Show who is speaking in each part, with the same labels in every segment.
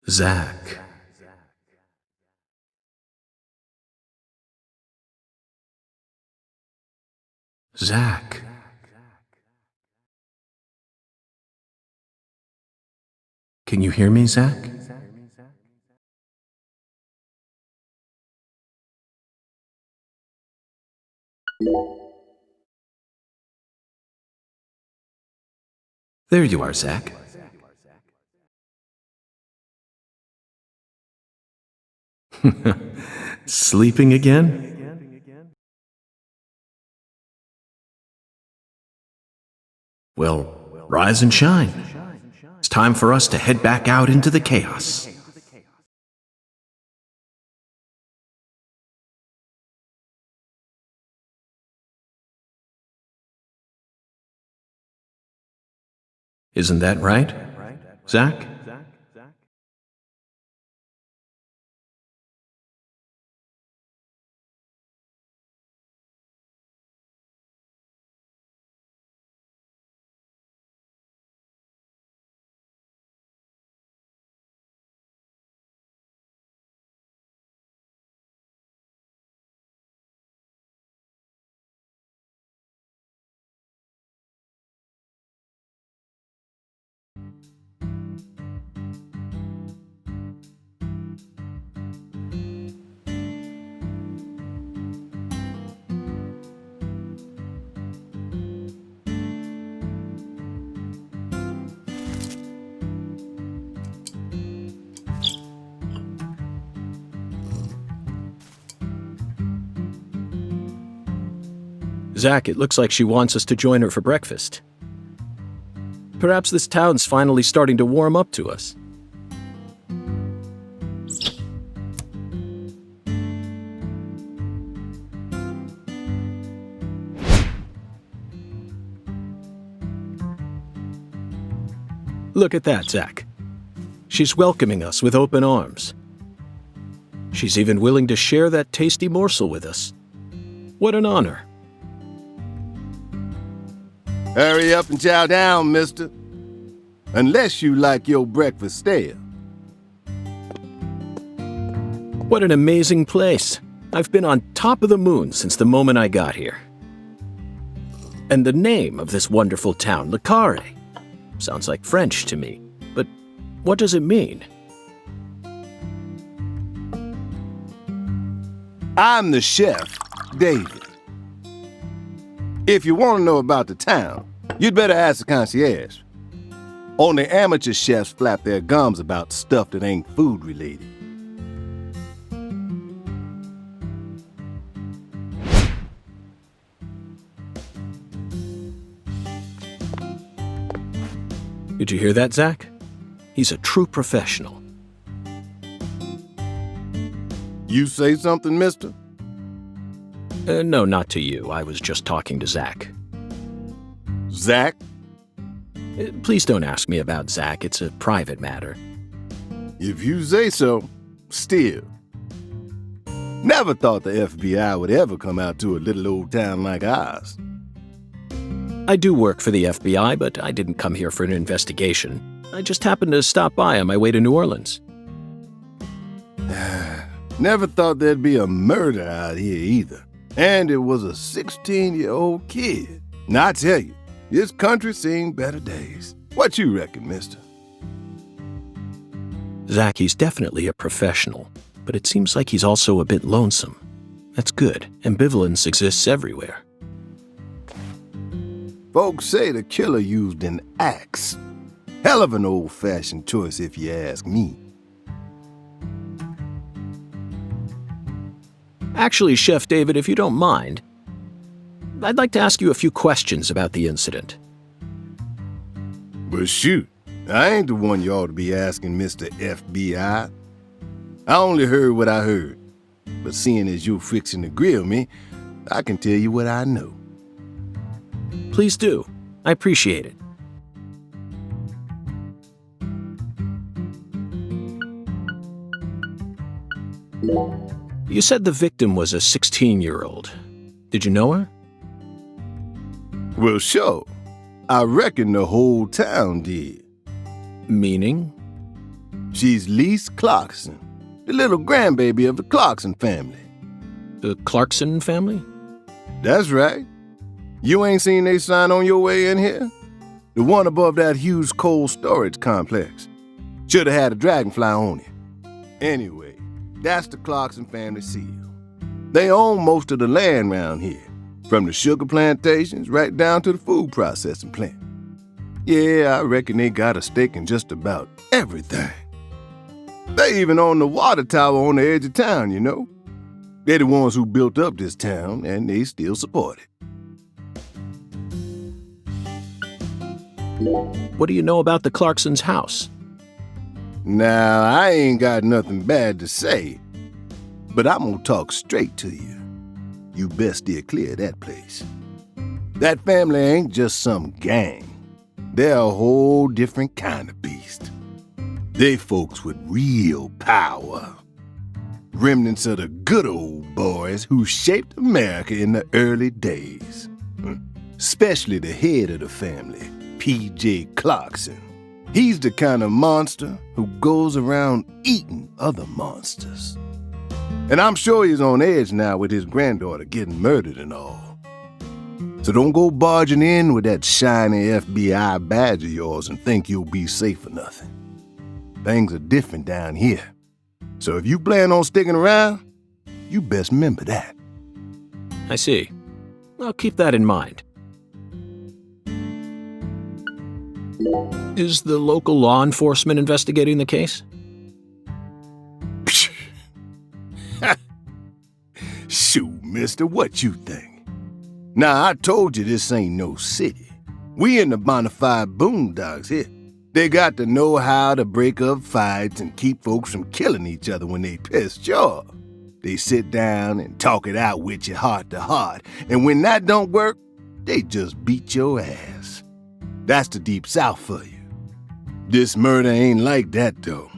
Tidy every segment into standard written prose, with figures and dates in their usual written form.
Speaker 1: Zach. Zach. Can you hear me, Zach? There you are, Zach. Sleeping again? Well, rise and shine. It's time for us to head back out into the chaos. Isn't that right, Zach? Zach, it looks like she wants us to join her for breakfast. Perhaps this town's finally starting to warm up to us. Look at that, Zach. She's welcoming us with open arms. She's even willing to share that tasty morsel with us. What an honor.
Speaker 2: Hurry up and chow down, mister. Unless you like your breakfast stale.
Speaker 1: What an amazing place. I've been on top of the moon since the moment I got here. And the name of this wonderful town, Le Carré, sounds like French to me. But what does it mean?
Speaker 2: I'm the chef, David. If you want to know about the town, you'd better ask the concierge. Only amateur chefs flap their gums about stuff that ain't food-related.
Speaker 1: Did you hear that, Zach? He's a true professional.
Speaker 2: You say something, mister?
Speaker 1: No, not to you. I was just talking to Zach.
Speaker 2: Zach?
Speaker 1: Please don't ask me about Zach. It's a private matter.
Speaker 2: If you say so, still. Never thought the FBI would ever come out to a little old town like ours.
Speaker 1: I do work for the FBI, but I didn't come here for an investigation. I just happened to stop by on my way to New Orleans.
Speaker 2: Never thought there'd be a murder out here either. And it was a 16-year-old kid. Now I tell you, this country's seen better days. What you reckon, mister?
Speaker 1: Zach, he's definitely a professional, but it seems like he's also a bit lonesome. That's good. Ambivalence exists everywhere.
Speaker 2: Folks say the killer used an axe. Hell of an old-fashioned choice if you ask me.
Speaker 1: Actually, Chef David, if you don't mind, I'd like to ask you a few questions about the incident.
Speaker 2: But shoot, I ain't the one you ought to be asking, Mr. FBI. I only heard what I heard. But seeing as you're fixing to grill me, I can tell you what I know.
Speaker 1: Please do. I appreciate it. You said the victim was a 16-year-old. Did you know her?
Speaker 2: Well, sure. I reckon the whole town did.
Speaker 1: Meaning?
Speaker 2: She's Lise Clarkson, the little grandbaby of the Clarkson family.
Speaker 1: The Clarkson family?
Speaker 2: That's right. You ain't seen they sign on your way in here? The one above that huge cold storage complex. Should have had a dragonfly on it. Anyway, that's the Clarkson family seal. They own most of the land around here, from the sugar plantations right down to the food processing plant. Yeah, I reckon they got a stake in just about everything. They even own the water tower on the edge of town, you know. They're the ones who built up this town, and they still support it.
Speaker 1: What do you know about the Clarksons' house?
Speaker 2: Now, I ain't got nothing bad to say, but I'm gonna talk straight to you. You best steer clear of that place. That family ain't just some gang. They're a whole different kind of beast. They folks with real power. Remnants of the good old boys who shaped America in the early days. Especially the head of the family, P.J. Clarkson. He's the kind of monster who goes around eating other monsters. And I'm sure he's on edge now with his granddaughter getting murdered and all. So don't go barging in with that shiny FBI badge of yours and think you'll be safe for nothing. Things are different down here. So if you plan on sticking around, you best remember that.
Speaker 1: I see. I'll keep that in mind. Is the local law enforcement investigating the case?
Speaker 2: Shoot, mister, what you think? Now, I told you this ain't no city. We in the bonafide boondocks here. They got to know how to break up fights and keep folks from killing each other when they pissed you off. They sit down and talk it out with you heart to heart, and when that don't work, they just beat your ass. That's the Deep South for you. This murder ain't like that, though.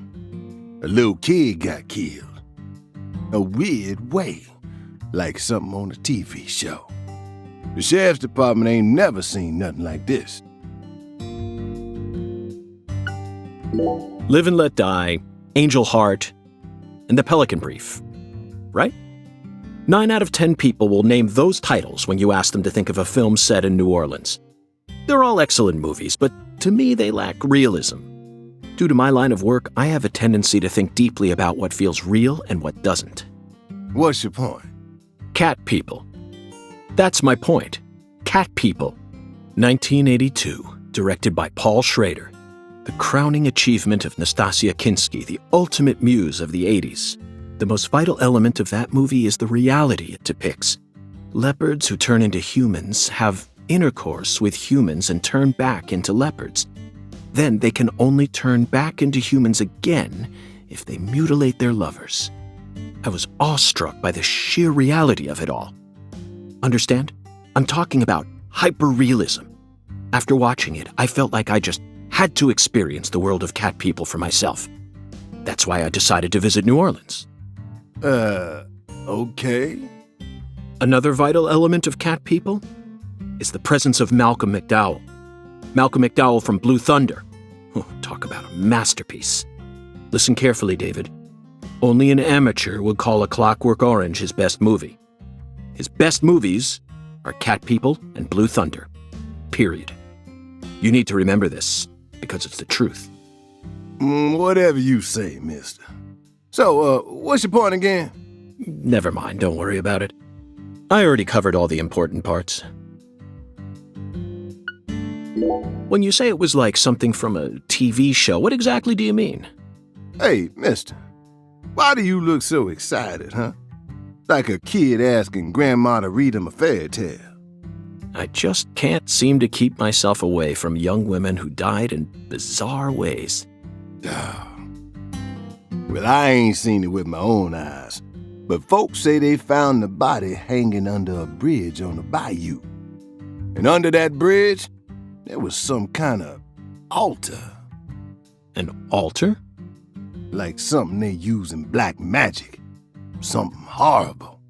Speaker 2: A little kid got killed. A weird way, like something on a TV show. The sheriff's department ain't never seen nothing like this.
Speaker 1: Live and Let Die, Angel Heart, and The Pelican Brief. Right? 9 out of 10 people will name those titles when you ask them to think of a film set in New Orleans. They're all excellent movies, but to me they lack realism. Due to my line of work, I have a tendency to think deeply about what feels real and what doesn't.
Speaker 2: What's your point?
Speaker 1: Cat People. That's my point. Cat People. 1982, directed by Paul Schrader. The crowning achievement of Nastasia Kinski, the ultimate muse of the 80s. The most vital element of that movie is the reality it depicts. Leopards who turn into humans have intercourse with humans and turn back into leopards. Then they can only turn back into humans again if they mutilate their lovers. I was awestruck by the sheer reality of it all. Understand? I'm talking about hyper-realism. After watching it, I felt like I just had to experience the world of Cat People for myself. That's why I decided to visit New Orleans.
Speaker 2: Okay.
Speaker 1: Another vital element of Cat People is the presence of Malcolm McDowell. Malcolm McDowell from Blue Thunder. Oh, talk about a masterpiece. Listen carefully, David. Only an amateur would call A Clockwork Orange his best movie. His best movies are Cat People and Blue Thunder. Period. You need to remember this, because it's the truth.
Speaker 2: Whatever you say, mister. So, what's your point again?
Speaker 1: Never mind, don't worry about it. I already covered all the important parts. When you say it was like something from a TV show, what exactly do you mean?
Speaker 2: Hey, mister, why do you look so excited, huh? Like a kid asking grandma to read him a fairy tale.
Speaker 1: I just can't seem to keep myself away from young women who died in bizarre ways.
Speaker 2: Well, I ain't seen it with my own eyes, but folks say they found the body hanging under a bridge on the bayou. And under that bridge, there was some kind of altar.
Speaker 1: An altar?
Speaker 2: Like something they use in black magic. Something horrible.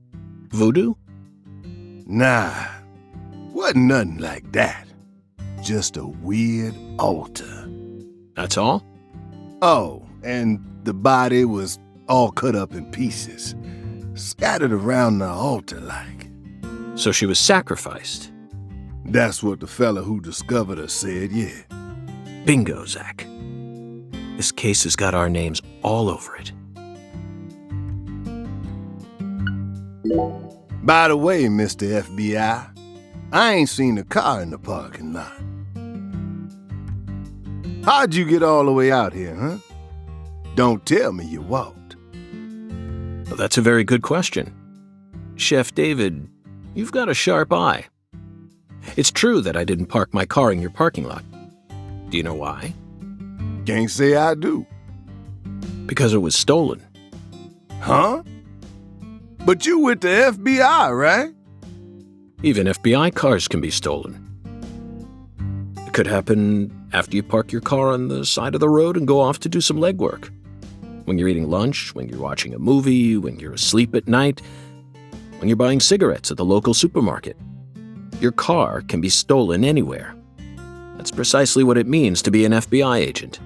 Speaker 1: Voodoo?
Speaker 2: Nah, wasn't nothing like that. Just a weird altar.
Speaker 1: That's all?
Speaker 2: Oh, and the body was all cut up in pieces, scattered around the altar like.
Speaker 1: So she was sacrificed.
Speaker 2: That's what the fella who discovered her said, yeah.
Speaker 1: Bingo, Zach. This case has got our names all over it.
Speaker 2: By the way, Mr. FBI, I ain't seen a car in the parking lot. How'd you get all the way out here, huh? Don't tell me you walked.
Speaker 1: Well, that's a very good question. Chef David, you've got a sharp eye. It's true that I didn't park my car in your parking lot. Do you know why?
Speaker 2: Can't say I do.
Speaker 1: Because it was stolen.
Speaker 2: Huh? But you with the FBI, right?
Speaker 1: Even FBI cars can be stolen. It could happen after you park your car on the side of the road and go off to do some legwork. When you're eating lunch, when you're watching a movie, when you're asleep at night, when you're buying cigarettes at the local supermarket. Your car can be stolen anywhere. That's precisely what it means to be an FBI agent.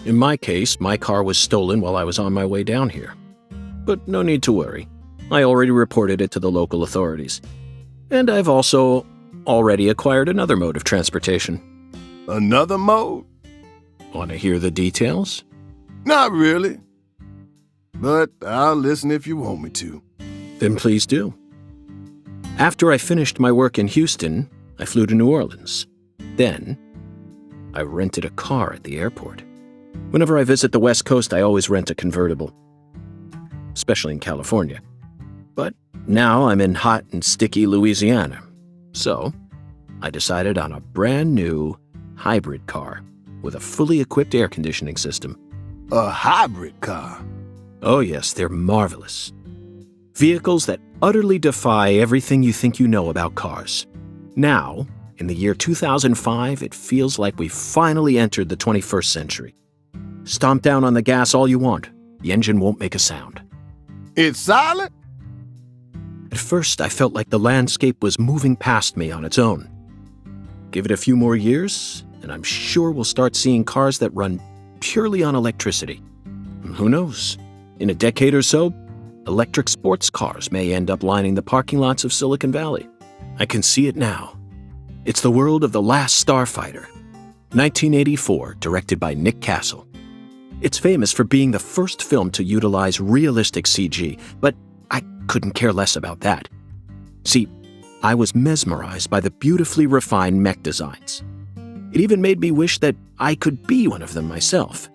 Speaker 1: In my case, my car was stolen while I was on my way down here. But no need to worry. I already reported it to the local authorities. And I've also already acquired another mode of transportation.
Speaker 2: Another mode?
Speaker 1: Want to hear the details?
Speaker 2: Not really. But I'll listen if you want me to.
Speaker 1: Then please do. After I finished my work in Houston, I flew to New Orleans. Then, I rented a car at the airport. Whenever I visit the West Coast, I always rent a convertible. Especially in California. But now I'm in hot and sticky Louisiana. So, I decided on a brand new hybrid car with a fully equipped air conditioning system.
Speaker 2: A hybrid car?
Speaker 1: Oh yes, they're marvelous. Vehicles that utterly defy everything you think you know about cars. Now, in the year 2005, it feels like we've finally entered the 21st century. Stomp down on the gas all you want. The engine won't make a sound.
Speaker 2: It's silent?
Speaker 1: At first, I felt like the landscape was moving past me on its own. Give it a few more years, and I'm sure we'll start seeing cars that run purely on electricity. Who knows? In a decade or so, electric sports cars may end up lining the parking lots of Silicon Valley. I can see it now. It's the world of The Last Starfighter, 1984, directed by Nick Castle. It's famous for being the first film to utilize realistic CG, but I couldn't care less about that. See, I was mesmerized by the beautifully refined mech designs. It even made me wish that I could be one of them myself,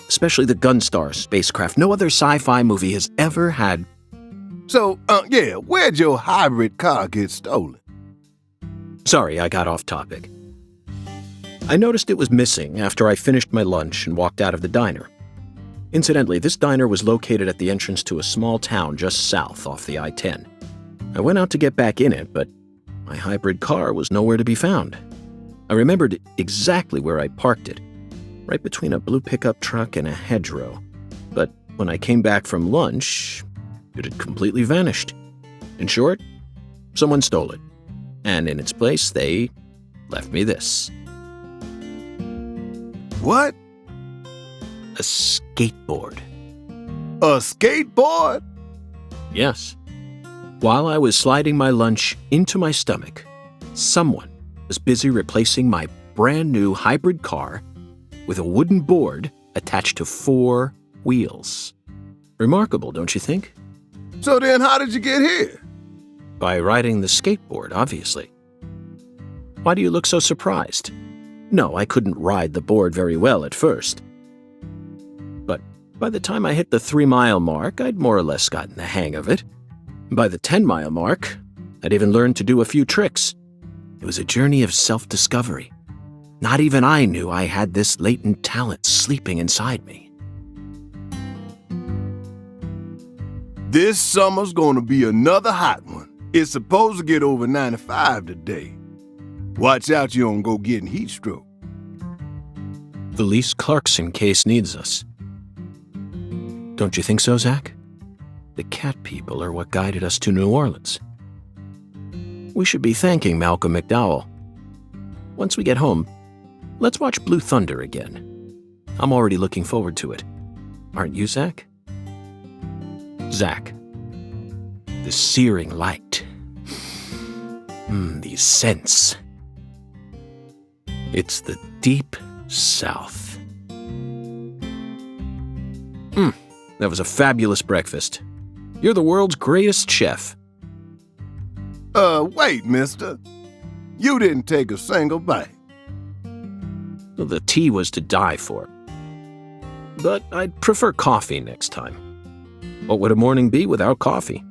Speaker 1: especially the Gunstar spacecraft. No other sci-fi movie has ever had.
Speaker 2: So, where'd your hybrid car get stolen?
Speaker 1: Sorry, I got off topic. I noticed it was missing after I finished my lunch and walked out of the diner. Incidentally, this diner was located at the entrance to a small town just south off the I-10. I went out to get back in it, but my hybrid car was nowhere to be found. I remembered exactly where I parked it, right between a blue pickup truck and a hedgerow. But when I came back from lunch, it had completely vanished. In short, someone stole it. And in its place, they left me this.
Speaker 2: What?
Speaker 1: A skateboard.
Speaker 2: A skateboard?
Speaker 1: Yes. While I was sliding my lunch into my stomach, someone was busy replacing my brand new hybrid car with a wooden board attached to 4 wheels. Remarkable, don't you think?
Speaker 2: So then how did you get here?
Speaker 1: By riding the skateboard, obviously. Why do you look so surprised? No, I couldn't ride the board very well at first. But by the time I hit the 3-mile mark, I'd more or less gotten the hang of it. By the 10-mile mark, I'd even learned to do a few tricks. It was a journey of self-discovery. Not even I knew I had this latent talent sleeping inside me.
Speaker 2: This summer's gonna be another hot one. It's supposed to get over 95 today. Watch out you don't go getting heat stroke.
Speaker 1: The Lise Clarkson case needs us. Don't you think so, Zach? The cat people are what guided us to New Orleans. We should be thanking Malcolm McDowell. Once we get home, let's watch Blue Thunder again. I'm already looking forward to it. Aren't you, Zach? Zach. The searing light. These scents. It's the deep South. That was a fabulous breakfast. You're the world's greatest chef.
Speaker 2: Wait, mister. You didn't take a single bite.
Speaker 1: Well, the tea was to die for. But I'd prefer coffee next time. What would a morning be without coffee?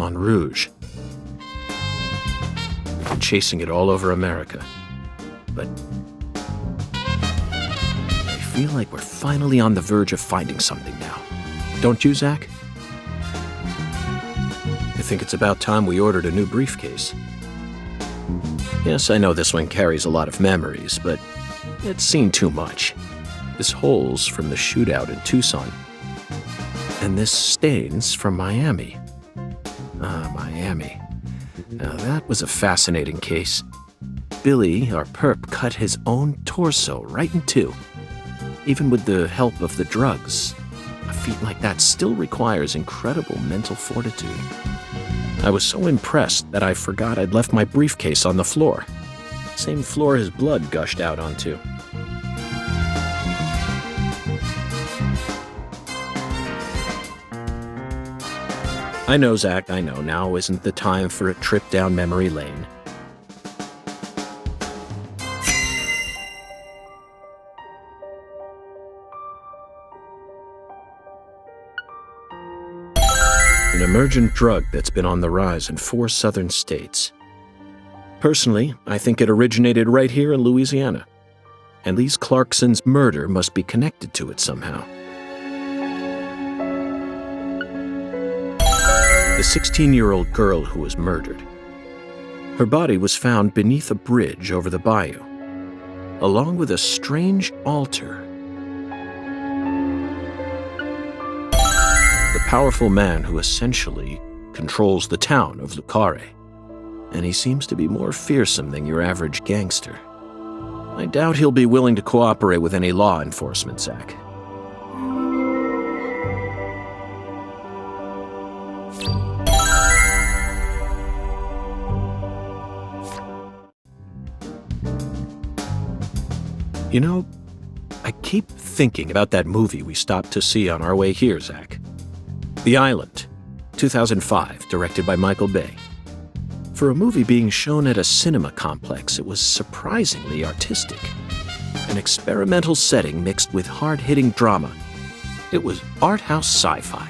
Speaker 1: Baton Rouge. We've been chasing it all over America. But I feel like we're finally on the verge of finding something now. Don't you, Zach? I think it's about time we ordered a new briefcase. Yes, I know this one carries a lot of memories, but it's seen too much. This hole's from the shootout in Tucson. And this stain's from Miami. Miami. Now that was a fascinating case. Billy, our perp, cut his own torso right in two. Even with the help of the drugs, a feat like that still requires incredible mental fortitude. I was so impressed that I forgot I'd left my briefcase on the floor. Same floor his blood gushed out onto. I know, Zach, I know. Now isn't the time for a trip down memory lane. An emergent drug that's been on the rise in 4 southern states. Personally, I think it originated right here in Louisiana, and Lise Clarkson's murder must be connected to it somehow. The 16-year-old girl who was murdered. Her body was found beneath a bridge over the bayou, along with a strange altar. The powerful man who essentially controls the town of Lucare, and he seems to be more fearsome than your average gangster. I doubt he'll be willing to cooperate with any law enforcement, Zach. You know, I keep thinking about that movie we stopped to see on our way here, Zach. The Island, 2005, directed by Michael Bay. For a movie being shown at a cinema complex, it was surprisingly artistic. An experimental setting mixed with hard-hitting drama. It was art house sci-fi.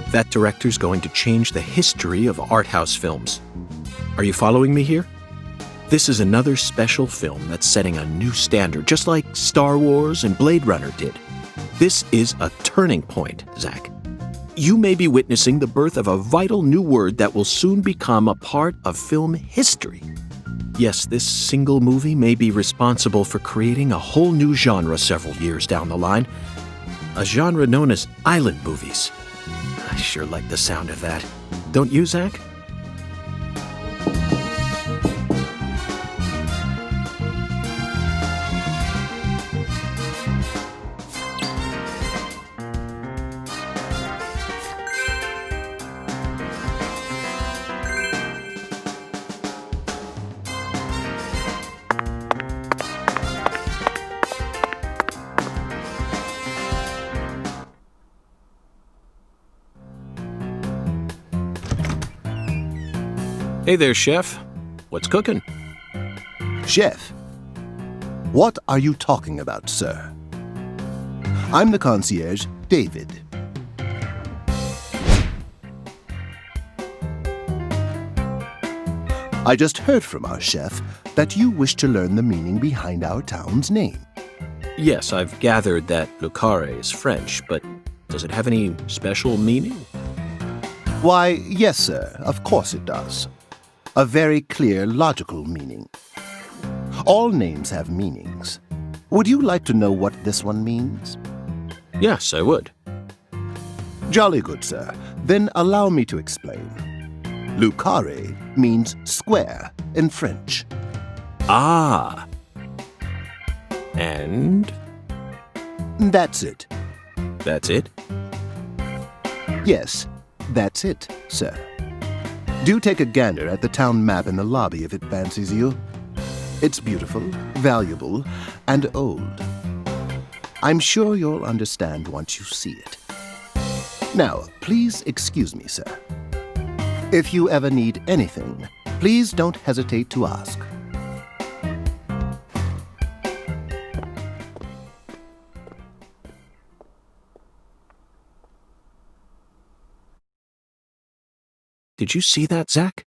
Speaker 1: That director's going to change the history of art house films. Are you following me here? This is another special film that's setting a new standard, just like Star Wars and Blade Runner did. This is a turning point, Zach. You may be witnessing the birth of a vital new word that will soon become a part of film history. Yes, this single movie may be responsible for creating a whole new genre several years down the line. A genre known as island movies. I sure like the sound of that. Don't you, Zach? Hey there, Chef. What's cooking?
Speaker 2: Chef, what are you talking about, sir? I'm the concierge, David. I just heard from our chef that you wish to learn the meaning behind our town's name.
Speaker 1: Yes, I've gathered that Lucare is French, but does it have any special meaning?
Speaker 2: Why, yes, sir, of course it does. A very clear, logical meaning. All names have meanings. Would you like to know what this one means?
Speaker 1: Yes, I would.
Speaker 2: Jolly good, sir. Then allow me to explain. Lucare means square in French.
Speaker 1: Ah. And?
Speaker 2: That's it.
Speaker 1: That's it?
Speaker 2: Yes, that's it, sir. Do take a gander at the town map in the lobby if it fancies you. It's beautiful, valuable, and old. I'm sure you'll understand once you see it. Now, please excuse me, sir. If you ever need anything, please don't hesitate to ask.
Speaker 1: Did you see that, Zach?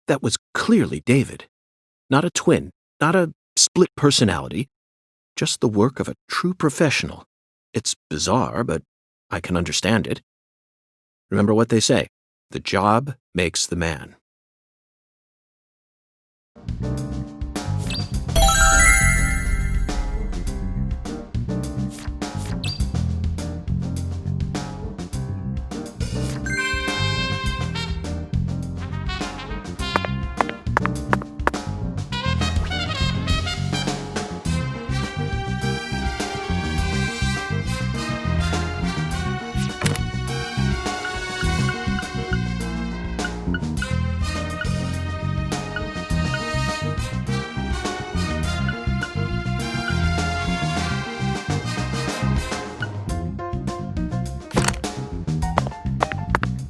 Speaker 1: That was clearly David. Not a twin, not a split personality, just the work of a true professional. It's bizarre, but I can understand it. Remember what they say, the job makes the man.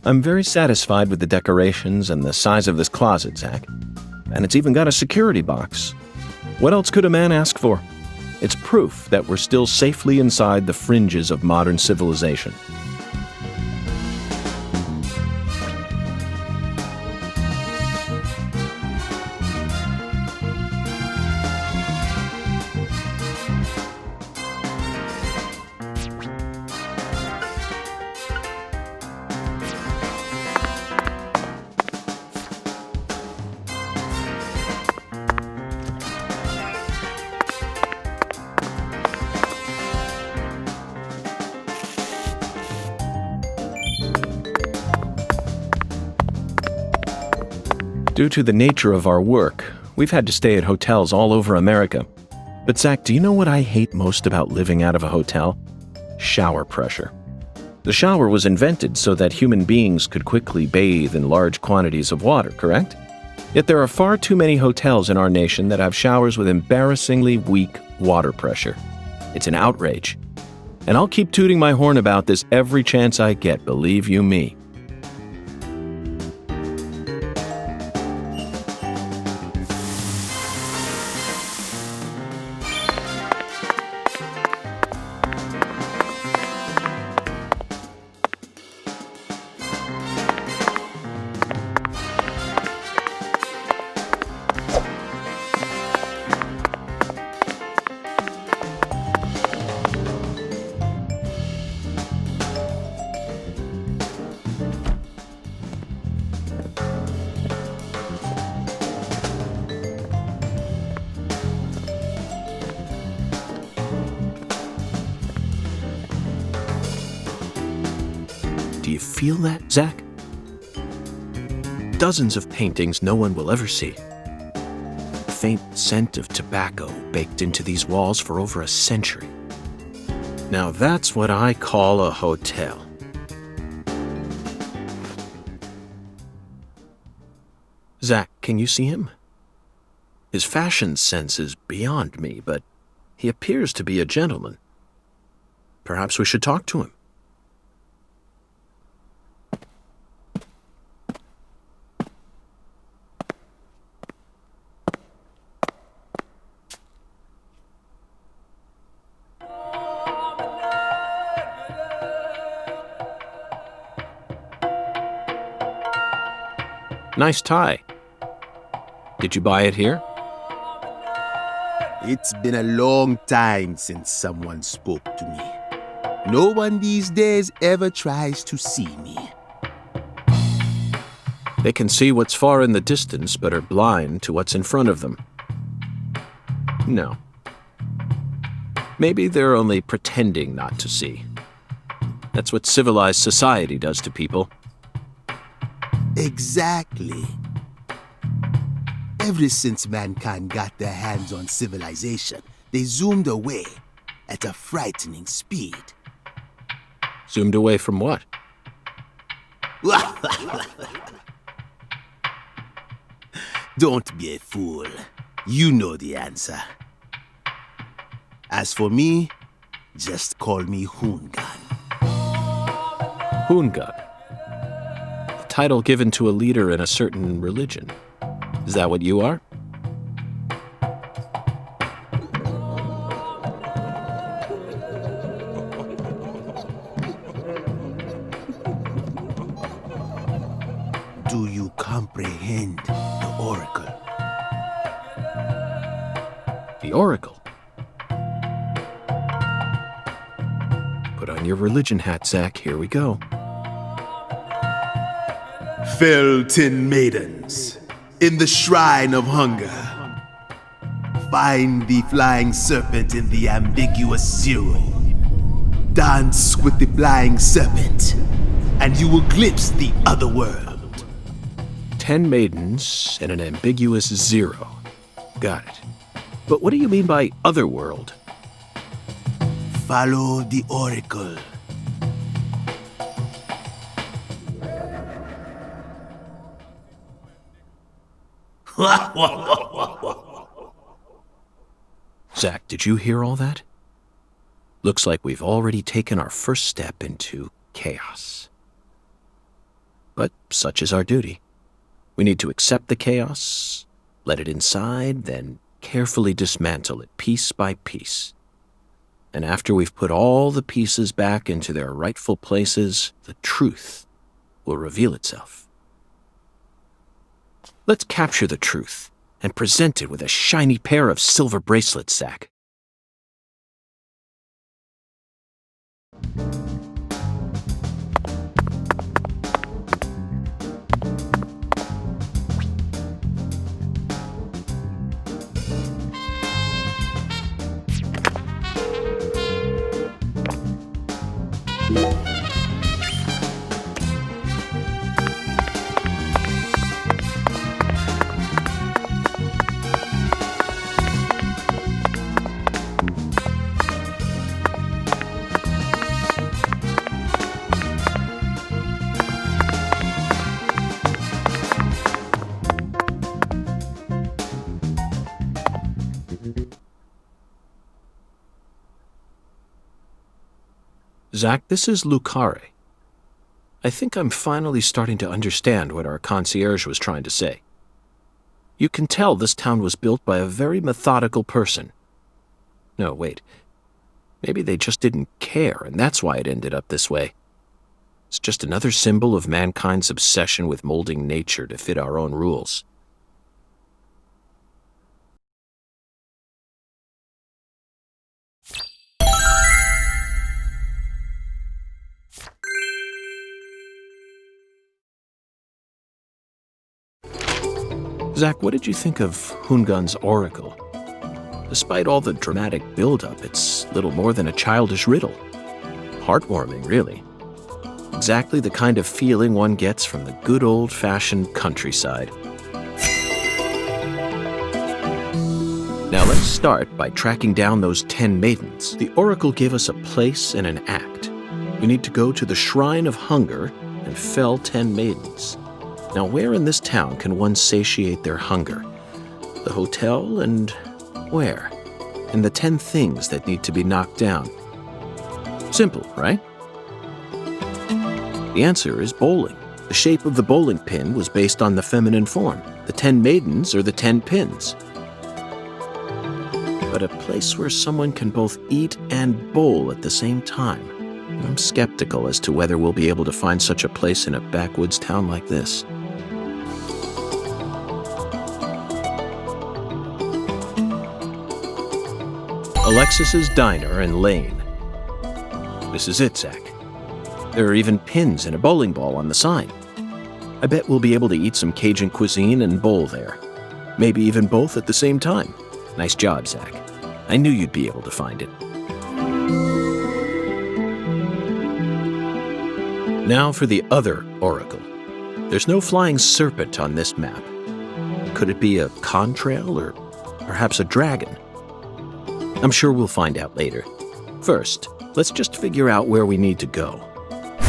Speaker 1: I'm very satisfied with the decorations and the size of this closet, Zach. And it's even got a security box. What else could a man ask for? It's proof that we're still safely inside the fringes of modern civilization. Due to the nature of our work, we've had to stay at hotels all over America. But Zach, do you know what I hate most about living out of a hotel? Shower pressure. The shower was invented so that human beings could quickly bathe in large quantities of water, correct? Yet there are far too many hotels in our nation that have showers with embarrassingly weak water pressure. It's an outrage. And I'll keep tooting my horn about this every chance I get, believe you me. Do you feel that, Zach? Dozens of paintings no one will ever see. The faint scent of tobacco baked into these walls for over a century. Now that's what I call a hotel. Zach, can you see him? His fashion sense is beyond me, but he appears to be a gentleman. Perhaps we should talk to him. Nice tie. Did you buy it here?
Speaker 3: It's been a long time since someone spoke to me. No one these days ever tries to see me.
Speaker 1: They can see what's far in the distance, but are blind to what's in front of them. No. Maybe they're only pretending not to see. That's what civilized society does to people.
Speaker 3: Exactly. Ever since mankind got their hands on civilization, they zoomed away at a frightening speed.
Speaker 1: Zoomed away from what?
Speaker 3: Don't be a fool. You know the answer. As for me, just call me Hoongan.
Speaker 1: Hoongan. The title given to a leader in a certain religion. Is that what you are?
Speaker 3: Do you comprehend the oracle?
Speaker 1: The oracle? Put on your religion hat, Zach. Here we go.
Speaker 3: Fell 10 maidens in the shrine of hunger. Find the flying serpent in the ambiguous zero. Dance with the flying serpent, and you will glimpse the other world.
Speaker 1: 10 maidens and an ambiguous zero. Got it. But what do you mean by otherworld?
Speaker 3: Follow the oracle.
Speaker 1: Zach, did you hear all that? Looks like we've already taken our first step into chaos. but such is our duty. We need to accept the chaos, let it inside, then carefully dismantle it piece by piece. And after we've put all the pieces back into their rightful places, the truth will reveal itself. Let's capture the truth and present it with a shiny pair of silver bracelets, Zach. Zach, this is Lucare. I think I'm finally starting to understand what our concierge was trying to say. You can tell this town was built by a very methodical person. No, wait. Maybe they just didn't care, and that's why it ended up this way. It's just another symbol of mankind's obsession with molding nature to fit our own rules. Zach, what did you think of Hungun's oracle? Despite all the dramatic build-up, it's little more than a childish riddle. Heartwarming, really. Exactly the kind of feeling one gets from the good old-fashioned countryside. Now let's start by tracking down those 10 maidens. The oracle gave us a place and an act. We need to go to the Shrine of Hunger and fell 10 maidens. Now, where in this town can one satiate their hunger? The hotel and where? And the 10 things that need to be knocked down. Simple, right? The answer is bowling. The shape of the bowling pin was based on the feminine form. The 10 maidens are the 10 pins. But a place where someone can both eat and bowl at the same time. I'm skeptical as to whether we'll be able to find such a place in a backwoods town like this. Alexis's Diner and Lane. This is it, Zach. There are even pins and a bowling ball on the sign. I bet we'll be able to eat some Cajun cuisine and bowl there. Maybe even both at the same time. Nice job, Zach. I knew you'd be able to find it. Now for the other oracle. There's no flying serpent on this map. Could it be a contrail or perhaps a dragon? I'm sure we'll find out later. First, let's just figure out where we need to go.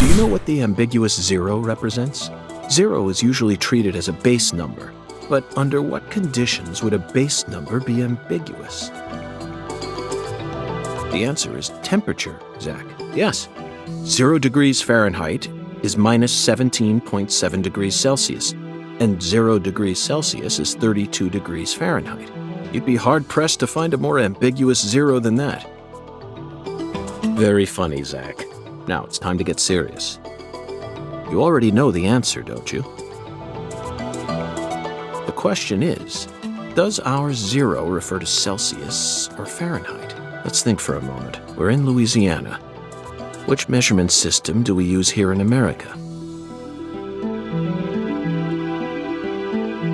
Speaker 1: Do you know what the ambiguous 0 represents? 0 is usually treated as a base number, but under what conditions would a base number be ambiguous? The answer is temperature, Zach. Yes. 0 degrees Fahrenheit is minus 17.7 degrees Celsius, and 0 degrees Celsius is 32 degrees Fahrenheit. You'd be hard-pressed to find a more ambiguous 0 than that. Very funny, Zach. Now it's time to get serious. You already know the answer, don't you? The question is, does our 0 refer to Celsius or Fahrenheit? Let's think for a moment. We're in Louisiana. Which measurement system do we use here in America?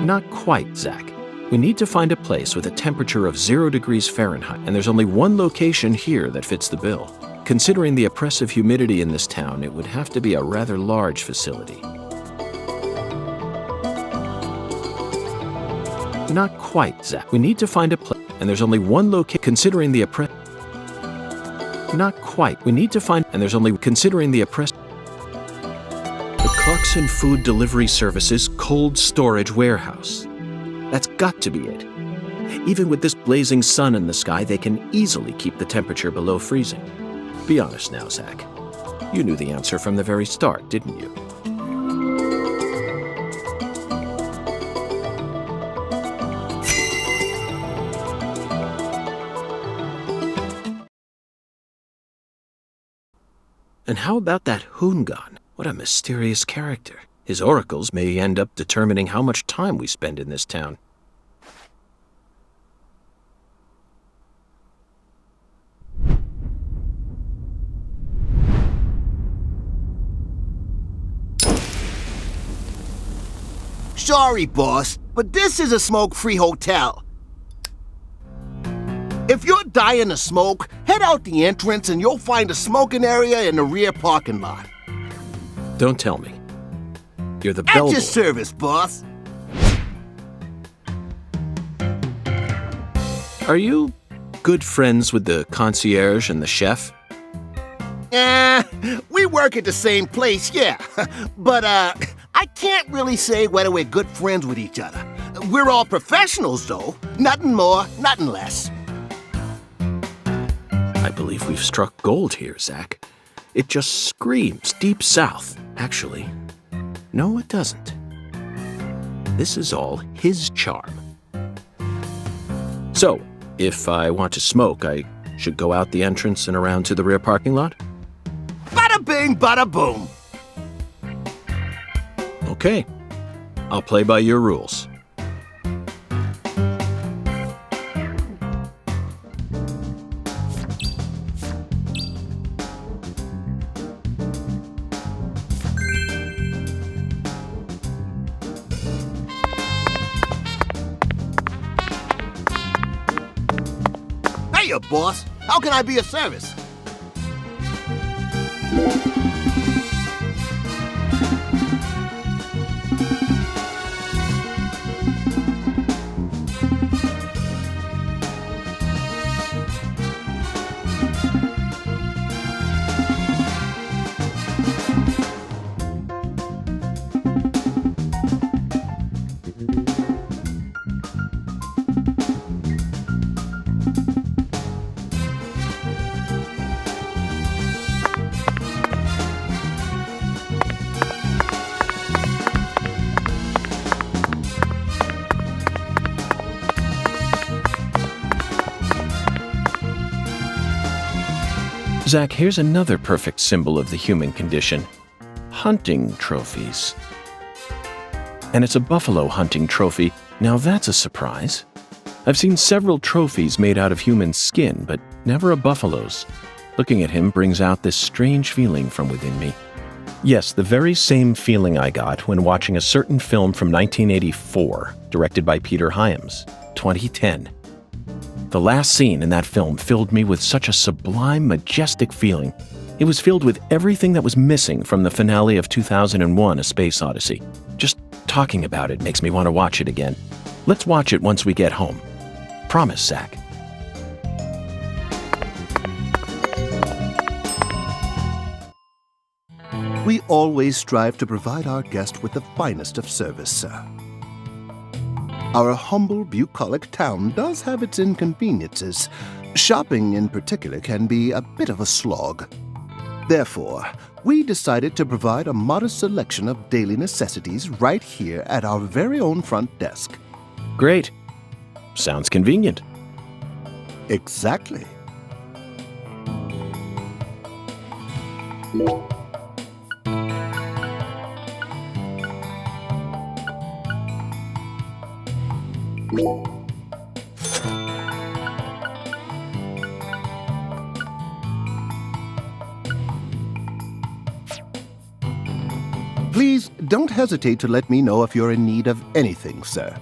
Speaker 1: Not quite, Zach. We need to find a place with a temperature of 0 degrees Fahrenheit, and there's only one location here that fits the bill. Considering the oppressive humidity in this town, it would have to be a rather large facility. Not quite, Zach. We need to find a place, and there's only one location. Considering the oppressive... Not quite. We need to find, and there's only considering the oppressive... The Clarkson Food Delivery Services Cold Storage Warehouse. That's got to be it. Even with this blazing sun in the sky, they can easily keep the temperature below freezing. Be honest now, Zach. You knew the answer from the very start, didn't you? And how about that Hoongan? What a mysterious character. His oracles may end up determining how much time we spend in this town.
Speaker 4: Sorry, boss, but this is a smoke-free hotel. If you're dying to smoke, head out the entrance and you'll find a smoking area in the rear parking lot.
Speaker 1: Don't tell me. You're the
Speaker 4: At
Speaker 1: bellboy.
Speaker 4: your service, boss.
Speaker 1: Are you good friends with the concierge and the chef?
Speaker 4: We work at the same place, yeah. But, I can't really say whether we're good friends with each other. We're all professionals, though. Nothing more, nothing less.
Speaker 1: I believe we've struck gold here, Zach. It just screams Deep South. Actually, no, it doesn't. This is all his charm. So, if I want to smoke, I should go out the entrance and around to the rear parking lot?
Speaker 4: Bada bing, bada boom.
Speaker 1: Okay. I'll play by your rules.
Speaker 4: Hiya, boss. How can I be of service?
Speaker 1: Zach, here's another perfect symbol of the human condition. Hunting trophies. And it's a buffalo hunting trophy. Now that's a surprise. I've seen several trophies made out of human skin, but never a buffalo's. Looking at him brings out this strange feeling from within me. Yes, the very same feeling I got when watching a certain film from 1984, directed by Peter Hyams, 2010. The last scene in that film filled me with such a sublime, majestic feeling. It was filled with everything that was missing from the finale of 2001: A Space Odyssey. Just talking about it makes me want to watch it again. Let's watch it once we get home. Promise, Zach.
Speaker 5: We always strive to provide our guest with the finest of service, sir. Our humble, bucolic town does have its inconveniences. Shopping, in particular, can be a bit of a slog. Therefore, we decided to provide a modest selection of daily necessities right here at our very own front desk.
Speaker 1: Great. Sounds convenient.
Speaker 5: Exactly. Please don't hesitate to let me know if you're in need of anything, sir.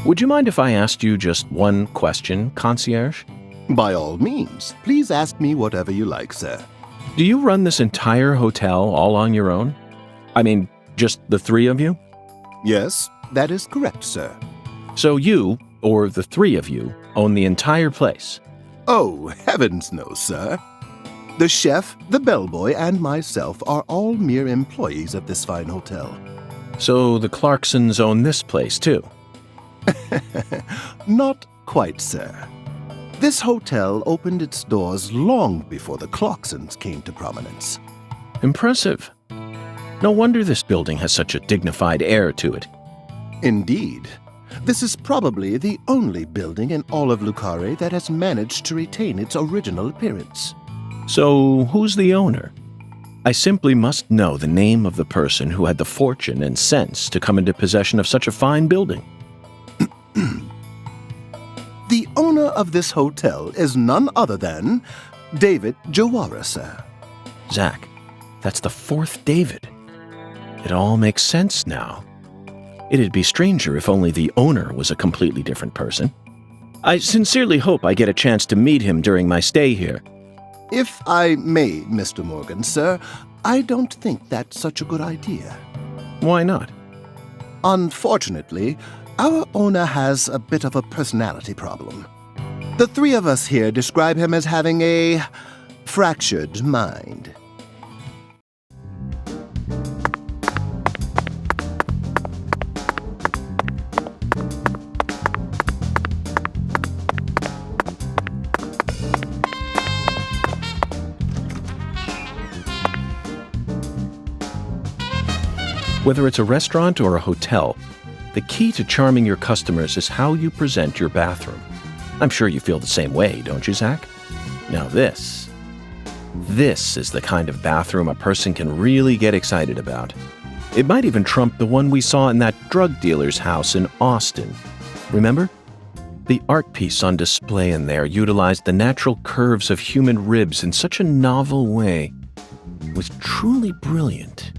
Speaker 1: Would you mind if I asked you just one question, concierge?
Speaker 5: By all means, please ask me whatever you like, sir.
Speaker 1: Do you run this entire hotel all on your own? I mean, just the three of you?
Speaker 5: Yes, that is correct, sir.
Speaker 1: So you, or the three of you, own the entire place?
Speaker 5: Oh, heavens no, sir. The chef, the bellboy, and myself are all mere employees of this fine hotel.
Speaker 1: So the Clarksons own this place, too?
Speaker 5: Not quite, sir. This hotel opened its doors long before the Clarksons came to prominence.
Speaker 1: Impressive. No wonder this building has such a dignified air to it.
Speaker 5: Indeed. This is probably the only building in all of Lucare that has managed to retain its original appearance.
Speaker 1: So, who's the owner? I simply must know the name of the person who had the fortune and sense to come into possession of such a fine building.
Speaker 5: The owner of this hotel is none other than David Jawara, sir.
Speaker 1: Zach, that's the fourth David. It all makes sense now. It'd be stranger if only the owner was a completely different person. I sincerely hope I get a chance to meet him during my stay here.
Speaker 5: If I may, Mr. Morgan, sir, I don't think that's such a good idea.
Speaker 1: Why not?
Speaker 5: Unfortunately, our owner has a bit of a personality problem. The three of us here describe him as having a fractured mind.
Speaker 1: Whether it's a restaurant or a hotel, the key to charming your customers is how you present your bathroom. I'm sure you feel the same way, don't you, Zach? Now this is the kind of bathroom a person can really get excited about. It might even trump the one we saw in that drug dealer's house in Austin. Remember? The art piece on display in there utilized the natural curves of human ribs in such a novel way. It was truly brilliant.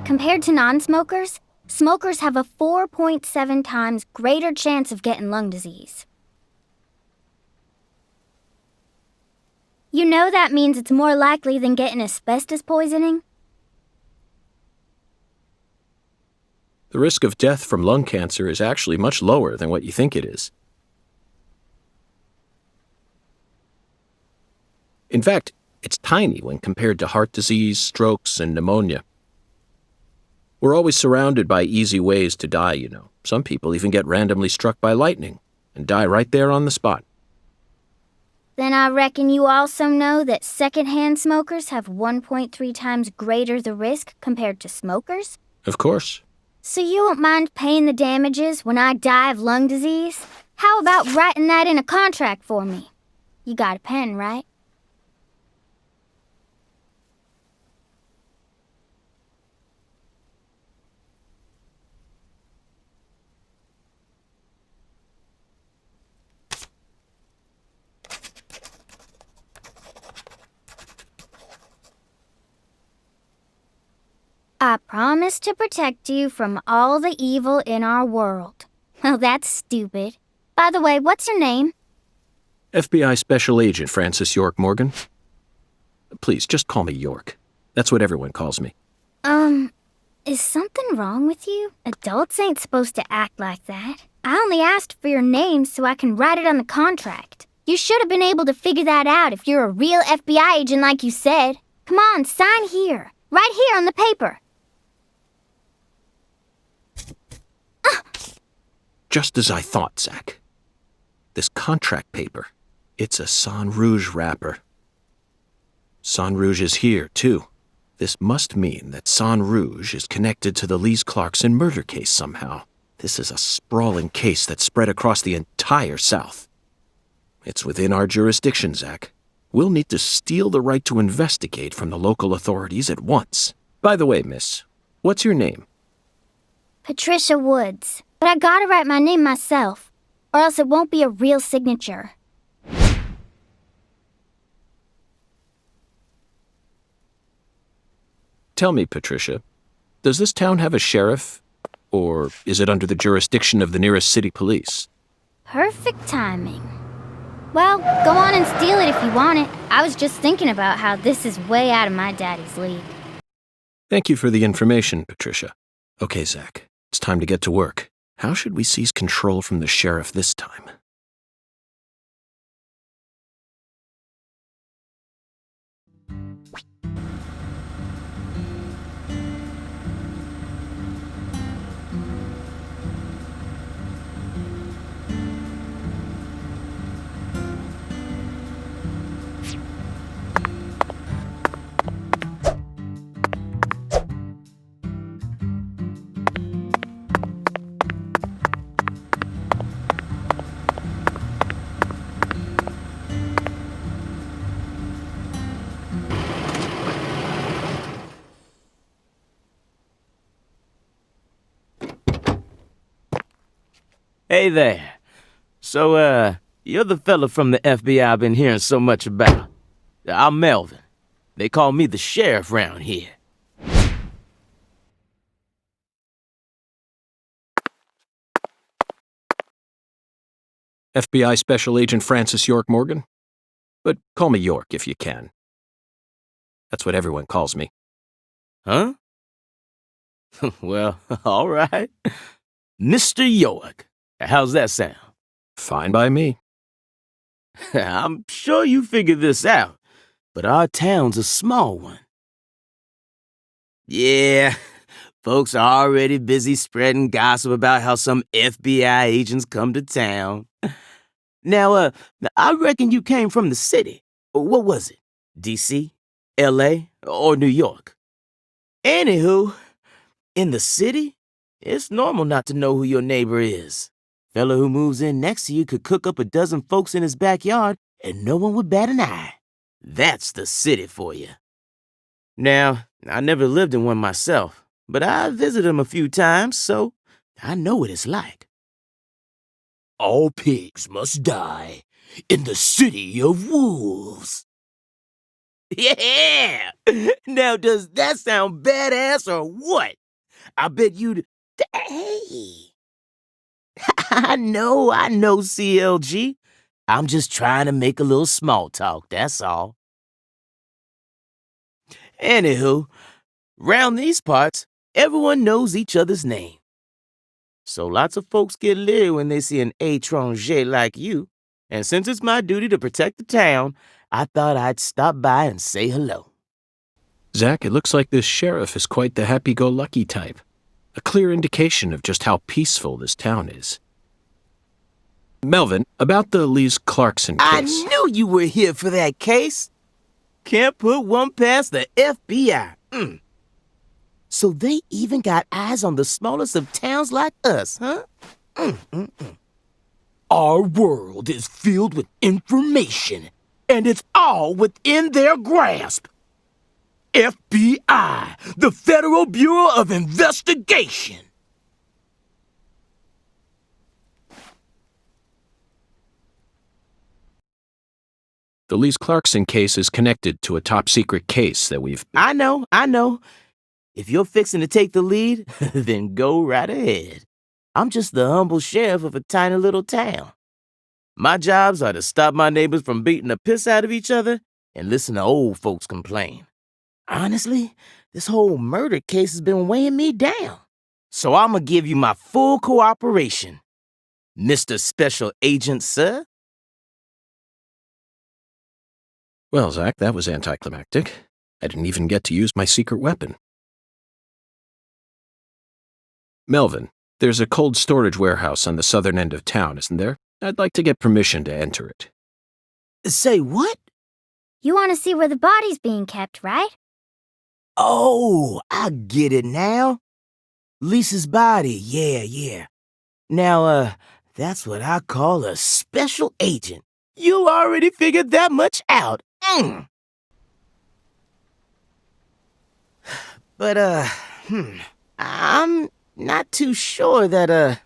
Speaker 6: Compared to non-smokers, smokers have a 4.7 times greater chance of getting lung disease. You know that means it's more likely than getting asbestos poisoning?
Speaker 1: The risk of death from lung cancer is actually much lower than what you think it is. In fact, it's tiny when compared to heart disease, strokes, and pneumonia. We're always surrounded by easy ways to die, you know. Some people even get randomly struck by lightning and die right there on the spot.
Speaker 6: Then I reckon you also know that secondhand smokers have 1.3 times greater the risk compared to smokers?
Speaker 1: Of course.
Speaker 6: So you won't mind paying the damages when I die of lung disease? How about writing that in a contract for me? You got a pen, right? I promise to protect you from all the evil in our world. Well, that's stupid. By the way, what's your name?
Speaker 1: FBI Special Agent Francis York Morgan. Please, just call me York. That's what everyone calls me.
Speaker 6: Is something wrong with you? Adults ain't supposed to act like that. I only asked for your name so I can write it on the contract. You should have been able to figure that out if you're a real FBI agent like you said. Come on, sign here. Right here on the paper.
Speaker 1: Just as I thought, Zach. This contract paper, it's a Sang Rouge wrapper. Sang Rouge is here, too. This must mean that Sang Rouge is connected to the Lise Clarkson murder case somehow. This is a sprawling case that spread across the entire South. It's within our jurisdiction, Zach. We'll need to steal the right to investigate from the local authorities at once. By the way, miss, what's your name?
Speaker 6: Patricia Woods. But I gotta write my name myself, or else it won't be a real signature.
Speaker 1: Tell me, Patricia, does this town have a sheriff, or is it under the jurisdiction of the nearest city police?
Speaker 6: Perfect timing. Well, go on and steal it if you want it. I was just thinking about how this is way out of my daddy's league.
Speaker 1: Thank you for the information, Patricia. Okay, Zach, it's time to get to work. How should we seize control from the sheriff this time?
Speaker 7: Hey there. So, you're the fella from the FBI I've been hearing so much about. I'm Melvin. They call me the sheriff round here.
Speaker 1: FBI Special Agent Francis York Morgan? But call me York if you can. That's what everyone calls me.
Speaker 7: Huh? Well, all right. Mr. York. How's that sound?
Speaker 1: Fine by me.
Speaker 7: I'm sure you figured this out, but our town's a small one. Yeah, folks are already busy spreading gossip about how some FBI agents come to town. Now, I reckon you came from the city. What was it? D.C., L.A., or New York? Anywho, in the city, it's normal not to know who your neighbor is. Fella who moves in next to you could cook up a dozen folks in his backyard and no one would bat an eye. That's the city for you. Now, I never lived in one myself, but I visited them a few times, so I know what it's like. All pigs must die in the city of wolves. Yeah! Now, does that sound badass or what? I bet you'd... Hey! I know, CLG. I'm just trying to make a little small talk, that's all. Anywho, round these parts, everyone knows each other's name. So lots of folks get leery when they see an étranger like you. And since it's my duty to protect the town, I thought I'd stop by and say hello.
Speaker 1: Zach, it looks like this sheriff is quite the happy-go-lucky type. A clear indication of just how peaceful this town is. Melvin, about the Lise Clarkson case.
Speaker 7: I knew you were here for that case. Can't put one past the FBI. So they even got eyes on the smallest of towns like us, huh? Our world is filled with information, and it's all within their grasp. FBI, the Federal Bureau of Investigation.
Speaker 1: The Lise Clarkson case is connected to a top-secret case that we've...
Speaker 7: I know. If you're fixing to take the lead, then go right ahead. I'm just the humble sheriff of a tiny little town. My jobs are to stop my neighbors from beating the piss out of each other and listen to old folks complain. Honestly, This whole murder case has been weighing me down. So I'ma give you my full cooperation, Mr. Special Agent, sir.
Speaker 1: Well, Zach, that was anticlimactic. I didn't even get to use my secret weapon. Melvin, there's a cold storage warehouse on the southern end of town, isn't there? I'd like to get permission to enter it.
Speaker 7: Say what?
Speaker 6: You want to see where the body's being kept, right?
Speaker 7: Oh, I get it now. Lisa's body, yeah. Now, that's what I call a special agent. You already figured that much out. But, I'm not too sure that,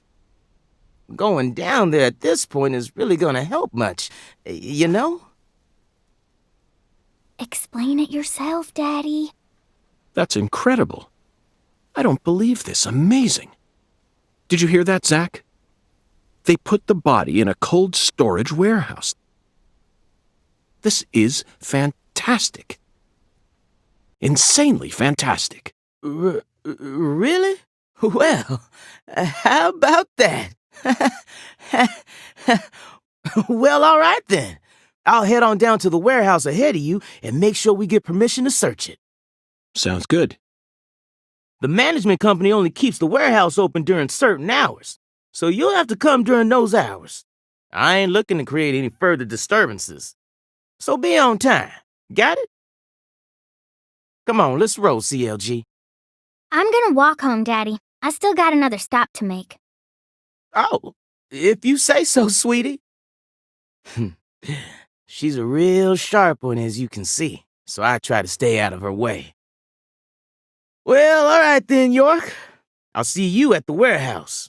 Speaker 7: going down there at this point is really gonna help much, you know?
Speaker 6: Explain it yourself, Daddy.
Speaker 1: That's incredible. I don't believe this. Amazing. Did you hear that, Zach? They put the body in a cold storage warehouse. This is fantastic. Insanely fantastic.
Speaker 7: Really? Well, how about that? Well, all right then. I'll head on down to the warehouse ahead of you and make sure we get permission to search it.
Speaker 1: Sounds good.
Speaker 7: The management company only keeps the warehouse open during certain hours, so you'll have to come during those hours. I ain't looking to create any further disturbances. So be on time. Got it? Come on, let's roll, CLG.
Speaker 6: I'm gonna walk home, Daddy. I still got another stop to make.
Speaker 7: Oh, if you say so, sweetie. She's a real sharp one, as you can see, so I try to stay out of her way. Well, all right then, York. I'll see you at the warehouse.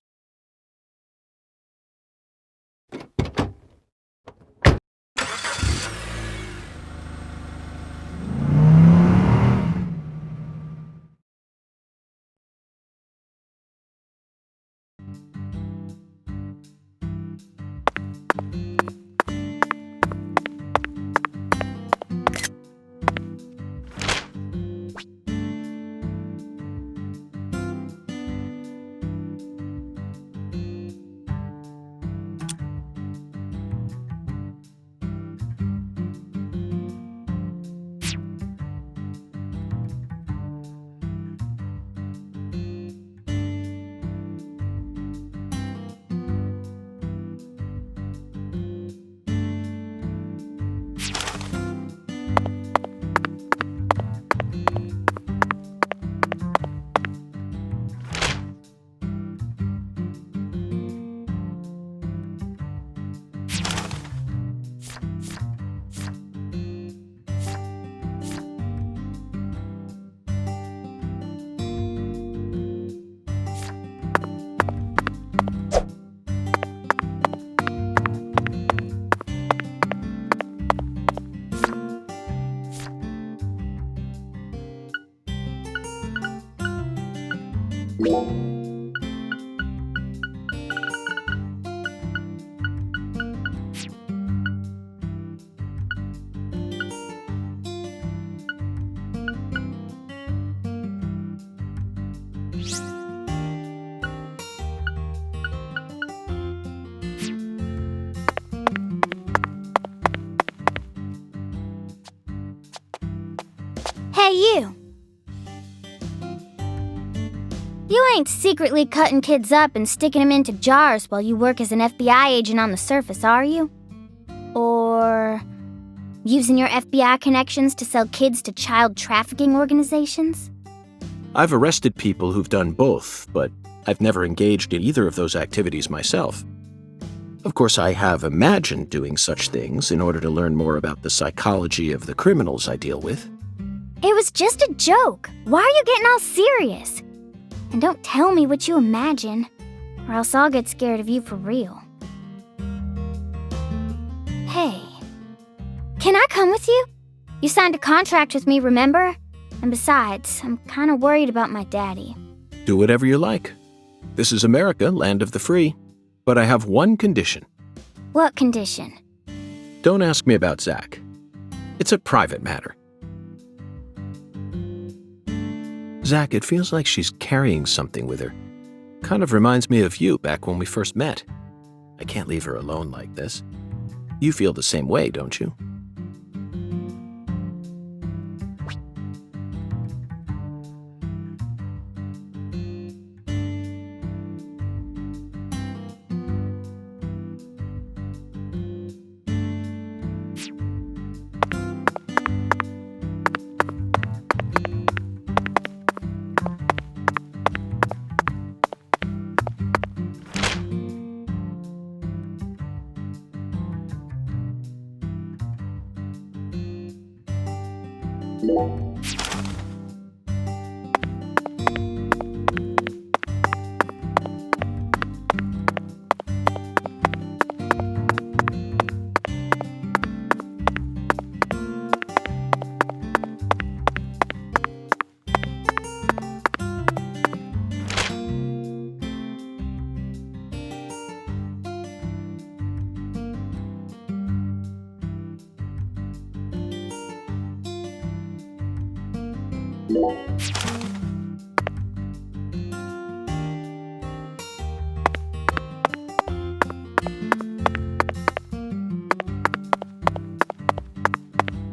Speaker 6: Hey, you. You ain't secretly cutting kids up and sticking them into jars while you work as an FBI agent on the surface, are you? Or using your FBI connections to sell kids to child trafficking organizations?
Speaker 1: I've arrested people who've done both, but I've never engaged in either of those activities myself. Of course, I have imagined doing such things in order to learn more about the psychology of the criminals I deal with.
Speaker 6: It was just a joke. Why are you getting all serious? And don't tell me what you imagine, or else I'll get scared of you for real. Hey, can I come with you? You signed a contract with me, remember? And besides, I'm kind of worried about my daddy.
Speaker 1: Do whatever you like. This is America, land of the free. But I have one condition.
Speaker 6: What condition?
Speaker 1: Don't ask me about Zach. It's a private matter. Zach, it feels like she's carrying something with her. Kind of reminds me of you back when we first met. I can't leave her alone like this. You feel the same way, don't you?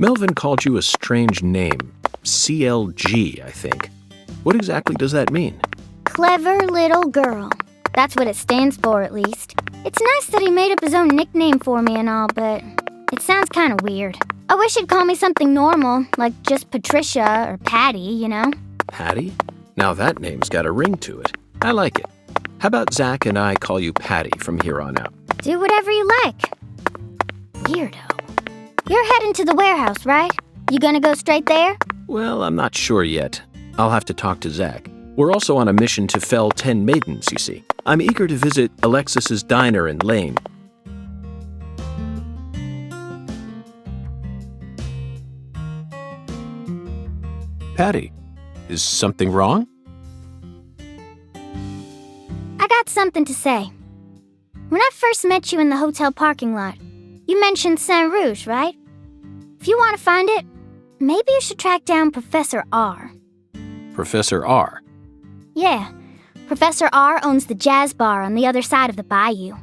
Speaker 1: Melvin called you a strange name. CLG, I think. What exactly does that mean?
Speaker 6: Clever little girl. That's what it stands for, at least. It's nice that he made up his own nickname for me and all, but it sounds kind of weird. I wish he'd call me something normal, like just Patricia or Patty, you know?
Speaker 1: Patty? Now that name's got a ring to it. I like it. How about Zach and I call you Patty from here on out?
Speaker 6: Do whatever you like. Weirdo. You're heading to the warehouse, right? You gonna go straight there?
Speaker 1: Well, I'm not sure yet. I'll have to talk to Zach. We're also on a mission to fell 10 maidens, you see. I'm eager to visit Alexis's diner in Lane. Patty, is something wrong?
Speaker 6: I got something to say. When I first met you in the hotel parking lot, you mentioned Saint Rouge, right? If you want to find it, maybe you should track down Professor R.
Speaker 1: Professor R?
Speaker 6: Yeah, Professor R owns the jazz bar on the other side of the bayou.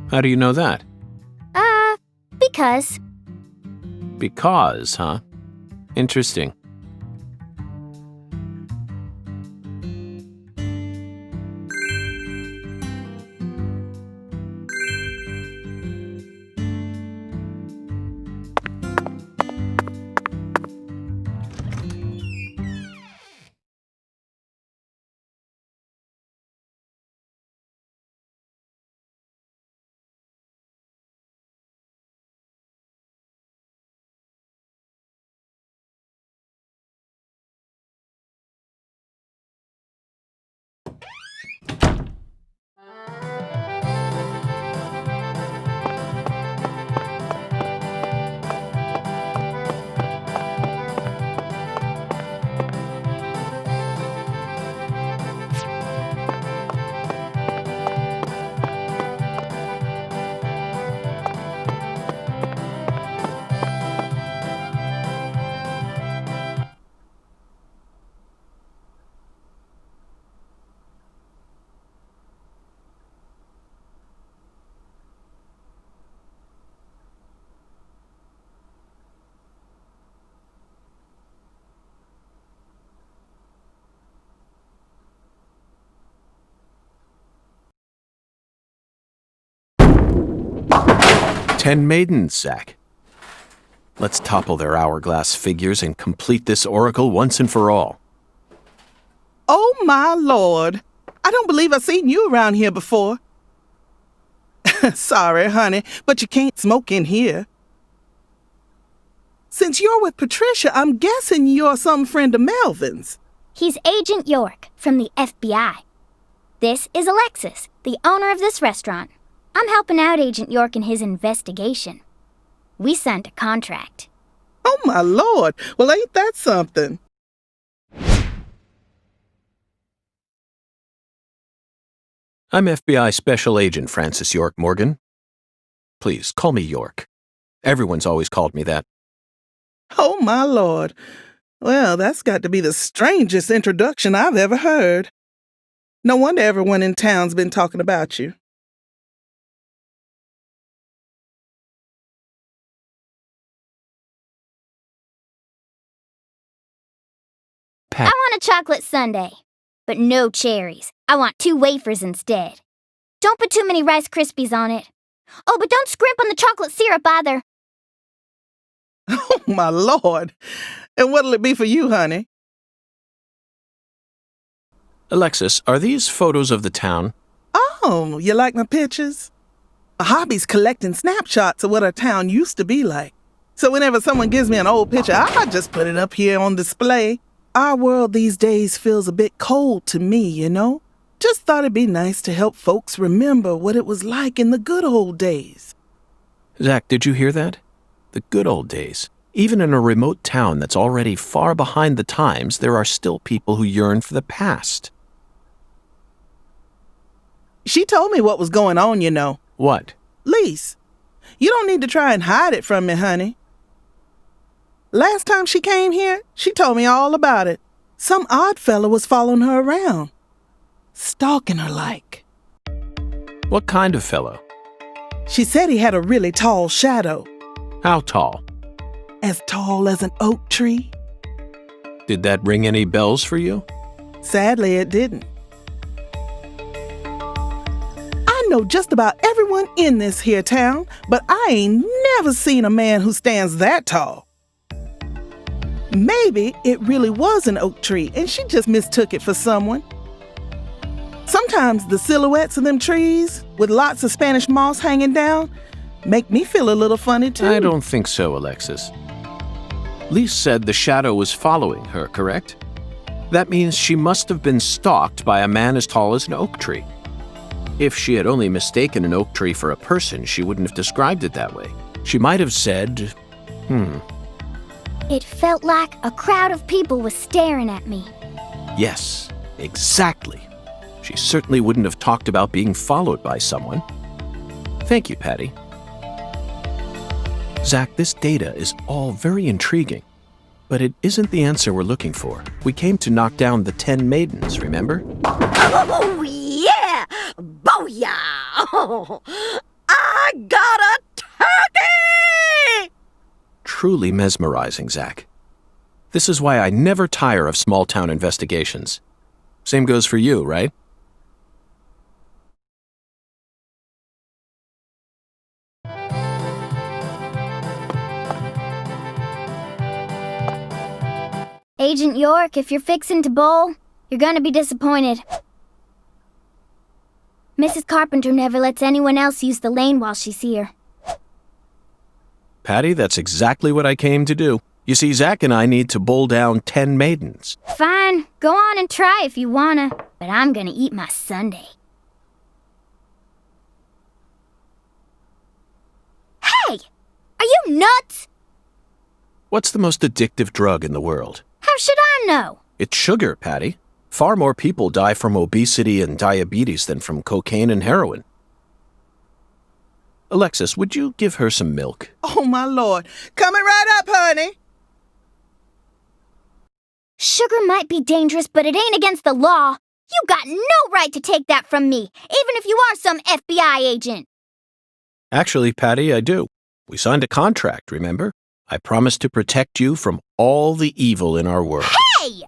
Speaker 1: How do you know that?
Speaker 6: Because.
Speaker 1: Because, huh? Interesting. "10 maidens, Zach. Let's topple their hourglass figures and complete this oracle once and for all."
Speaker 8: Oh, my Lord. I don't believe I've seen you around here before. Sorry, honey, but you can't smoke in here. Since you're with Patricia, I'm guessing you're some friend of Melvin's.
Speaker 6: He's Agent York from the FBI. This is Alexis, the owner of this restaurant. I'm helping out Agent York in his investigation. We signed a contract.
Speaker 8: Oh, my Lord. Well, ain't that something?
Speaker 1: I'm FBI Special Agent Francis York Morgan. Please, call me York. Everyone's always called me that.
Speaker 8: Oh, my Lord. Well, that's got to be the strangest introduction I've ever heard. No wonder everyone in town's been talking about you.
Speaker 6: I want a chocolate sundae, but no cherries. I want 2 wafers instead. Don't put too many Rice Krispies on it. Oh, but don't scrimp on the chocolate syrup either.
Speaker 8: Oh, my Lord. And what'll it be for you, honey?
Speaker 1: Alexis, are these photos of the town?
Speaker 8: Oh, you like my pictures? A hobby's collecting snapshots of what our town used to be like. So whenever someone gives me an old picture, I just put it up here on display. Our world these days feels a bit cold to me, you know? Just thought it'd be nice to help folks remember what it was like in the good old days.
Speaker 1: Zach, did you hear that? The good old days. Even in a remote town that's already far behind the times, there are still people who yearn for the past.
Speaker 8: She told me what was going on, you know.
Speaker 1: What?
Speaker 8: Lise, you don't need to try and hide it from me, honey. Last time she came here, she told me all about it. Some odd fella was following her around, stalking her like.
Speaker 1: What kind of fellow?
Speaker 8: She said he had a really tall shadow.
Speaker 1: How tall?
Speaker 8: As tall as an oak tree.
Speaker 1: Did that ring any bells for you?
Speaker 8: Sadly, it didn't. I know just about everyone in this here town, but I ain't never seen a man who stands that tall. Maybe it really was an oak tree and she just mistook it for someone. Sometimes the silhouettes of them trees with lots of Spanish moss hanging down make me feel a little funny too.
Speaker 1: I don't think so, Alexis. Lise said the shadow was following her, correct? That means she must have been stalked by a man as tall as an oak tree. If she had only mistaken an oak tree for a person, she wouldn't have described it that way. She might have said,
Speaker 6: It felt like a crowd of people was staring at me.
Speaker 1: Yes, exactly. She certainly wouldn't have talked about being followed by someone. Thank you, Patty. Zach, this data is all very intriguing, but it isn't the answer we're looking for. We came to knock down the 10 maidens, remember?
Speaker 9: Oh, yeah! Booyah! Oh, I got a turkey!
Speaker 1: Truly mesmerizing, Zach. This is why I never tire of small-town investigations. Same goes for you, right?
Speaker 6: Agent York, if you're fixing to bowl, you're gonna be disappointed. Mrs. Carpenter never lets anyone else use the lane while she's here.
Speaker 1: Patty, that's exactly what I came to do. You see, Zach and I need to bowl down 10 maidens.
Speaker 6: Fine, go on and try if you wanna, but I'm gonna eat my sundae. Hey! Are you nuts?
Speaker 1: What's the most addictive drug in the world?
Speaker 6: How should I know?
Speaker 1: It's sugar, Patty. Far more people die from obesity and diabetes than from cocaine and heroin. Alexis, would you give her some milk?
Speaker 8: Oh, my Lord. Coming right up, honey.
Speaker 6: Sugar might be dangerous, but it ain't against the law. You got no right to take that from me, even if you are some FBI agent.
Speaker 1: Actually, Patty, I do. We signed a contract, remember? I promised to protect you from all the evil in our world.
Speaker 6: Hey!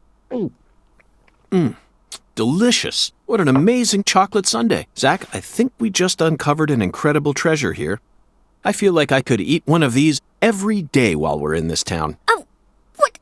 Speaker 1: Delicious. What an amazing chocolate sundae. Zach, I think we just uncovered an incredible treasure here. I feel like I could eat one of these every day while we're in this town.
Speaker 6: Oh, what?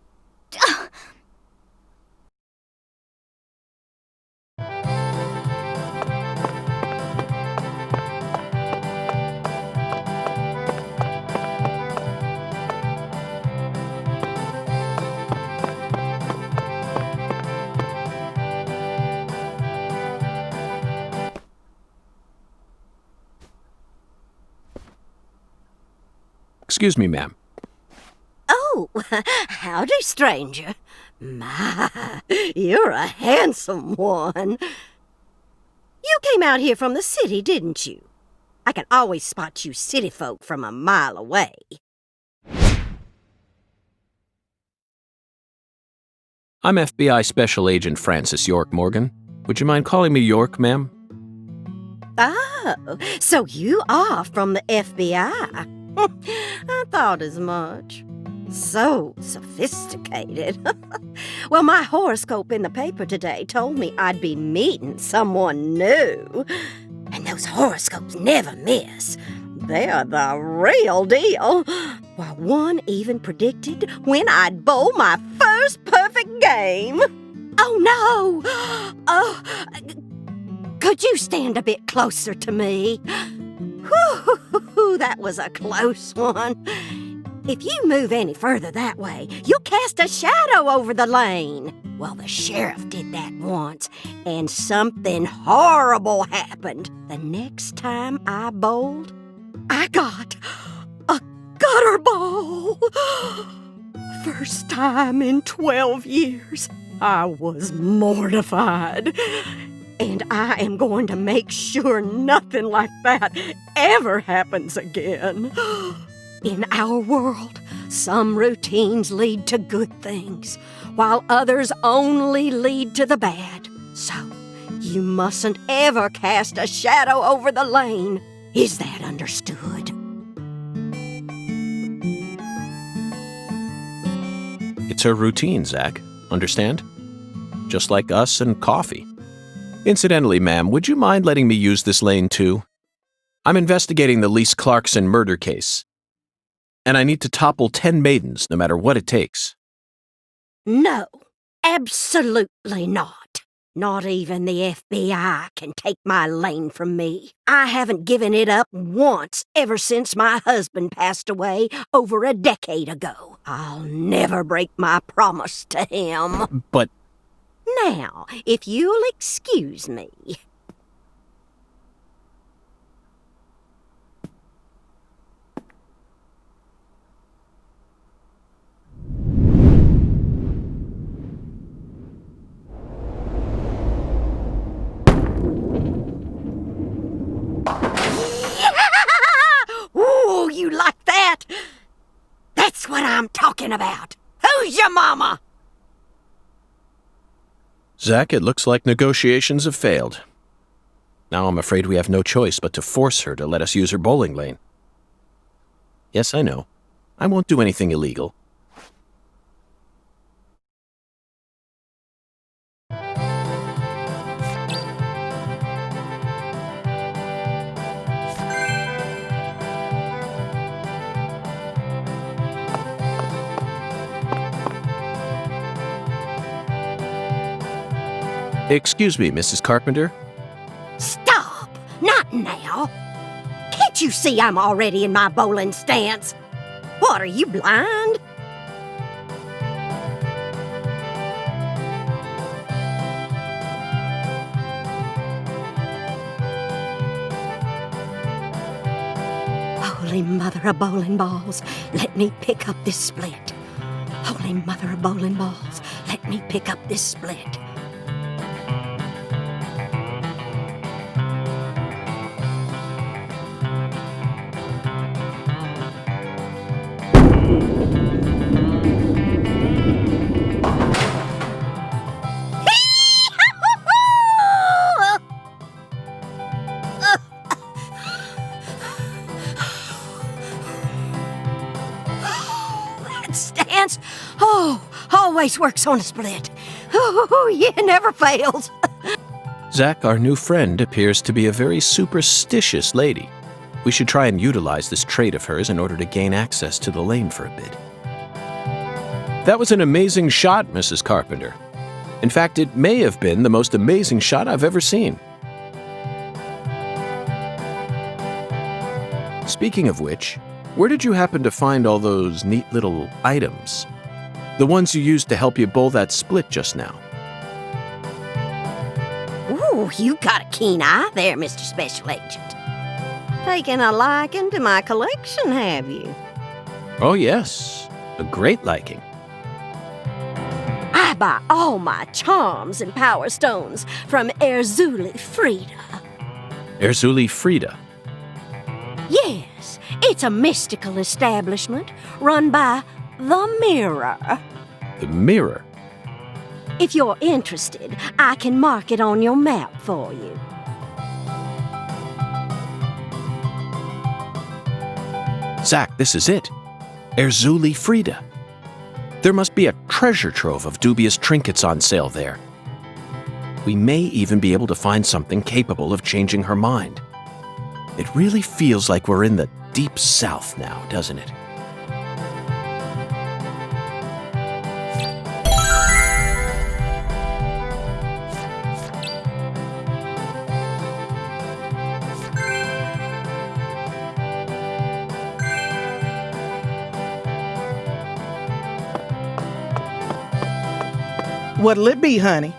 Speaker 1: Excuse me, ma'am.
Speaker 9: Oh, howdy, stranger. My, you're a handsome one. You came out here from the city, didn't you? I can always spot you city folk from a mile away.
Speaker 1: I'm FBI Special Agent Francis York Morgan. Would you mind calling me York, ma'am?
Speaker 9: Oh, so you are from the FBI. I thought as much. So sophisticated. Well, my horoscope in the paper today told me I'd be meeting someone new. And those horoscopes never miss. They're the real deal. Well, one even predicted when I'd bowl my first perfect game. Oh, no! Oh, could you stand a bit closer to me? Whew, that was a close one. If you move any further that way, you'll cast a shadow over the lane. Well, the sheriff did that once, and something horrible happened. The next time I bowled, I got a gutter ball. First time in 12 years. I was mortified. And I am going to make sure nothing like that ever happens again. In our world, some routines lead to good things, while others only lead to the bad. So, you mustn't ever cast a shadow over the lane. Is that understood?
Speaker 1: It's her routine, Zach. Understand? Just like us and coffee. Incidentally, ma'am, would you mind letting me use this lane too? I'm investigating the Lise Clarkson murder case, and I need to topple 10 maidens, no matter what it takes.
Speaker 9: No, absolutely not. Not even the FBI can take my lane from me. I haven't given it up once ever since my husband passed away over a decade ago. I'll never break my promise to him.
Speaker 1: But...
Speaker 9: Now, if you'll excuse me. Ooh, you like that? That's what I'm talking about. Who's your mama?
Speaker 1: Zach, it looks like negotiations have failed. Now I'm afraid we have no choice but to force her to let us use her bowling lane. Yes, I know. I won't do anything illegal. Excuse me, Mrs. Carpenter?
Speaker 9: Stop! Not now! Can't you see I'm already in my bowling stance? What, are you blind? Holy Mother of bowling balls, let me pick up this split. Holy Mother of bowling balls, let me pick up this split. Stance? Oh, always works on a split. Oh, yeah, never fails.
Speaker 1: Zach, our new friend, appears to be a very superstitious lady. We should try and utilize this trait of hers in order to gain access to the lane for a bit. That was an amazing shot, Mrs. Carpenter. In fact, it may have been the most amazing shot I've ever seen. Speaking of which, where did you happen to find all those neat little items? The ones you used to help you bowl that split just now.
Speaker 9: Ooh, you got a keen eye there, Mr. Special Agent. Taking a liking to my collection, have you?
Speaker 1: Oh yes, a great liking.
Speaker 9: I buy all my charms and power stones from Erzuli Frida.
Speaker 1: Erzuli Frida.
Speaker 9: Yes, it's a mystical establishment run by the Mirror.
Speaker 1: The Mirror?
Speaker 9: If you're interested, I can mark it on your map for you.
Speaker 1: Zach, this is it. Erzuli Frida. There must be a treasure trove of dubious trinkets on sale there. We may even be able to find something capable of changing her mind. It really feels like we're in the deep south now, doesn't it?
Speaker 8: What'll it be, honey?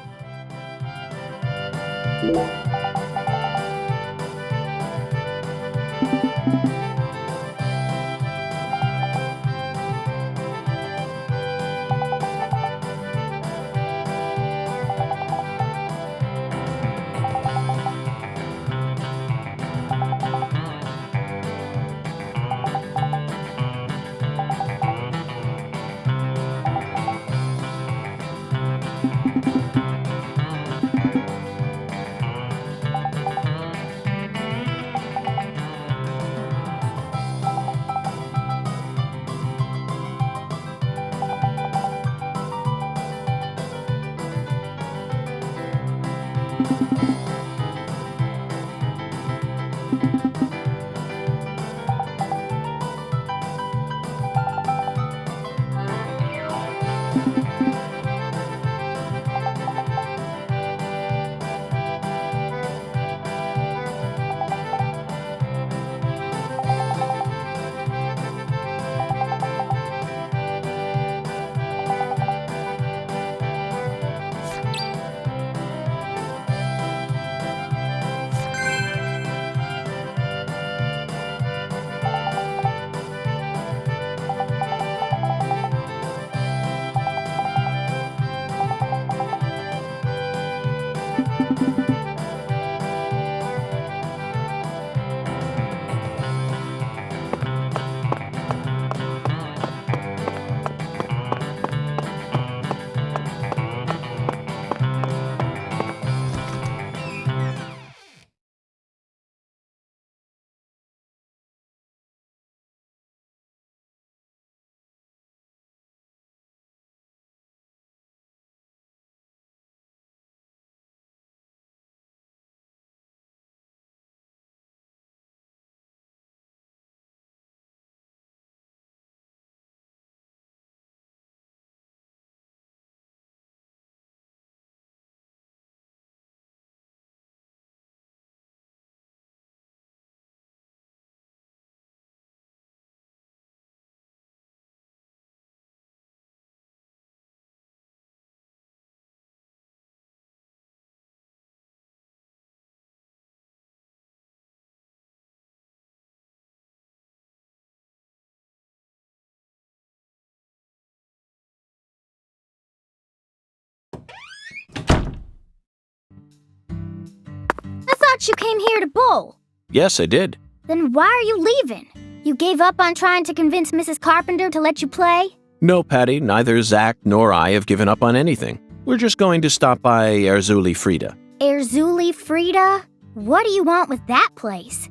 Speaker 6: I thought you came here to bowl.
Speaker 1: Yes, I did.
Speaker 6: Then why are you leaving? You gave up on trying to convince Mrs. Carpenter to let you play?
Speaker 1: No, Patty, neither Zach nor I have given up on anything. We're just going to stop by Erzuli Frida.
Speaker 6: Erzuli Frida? What do you want with that place?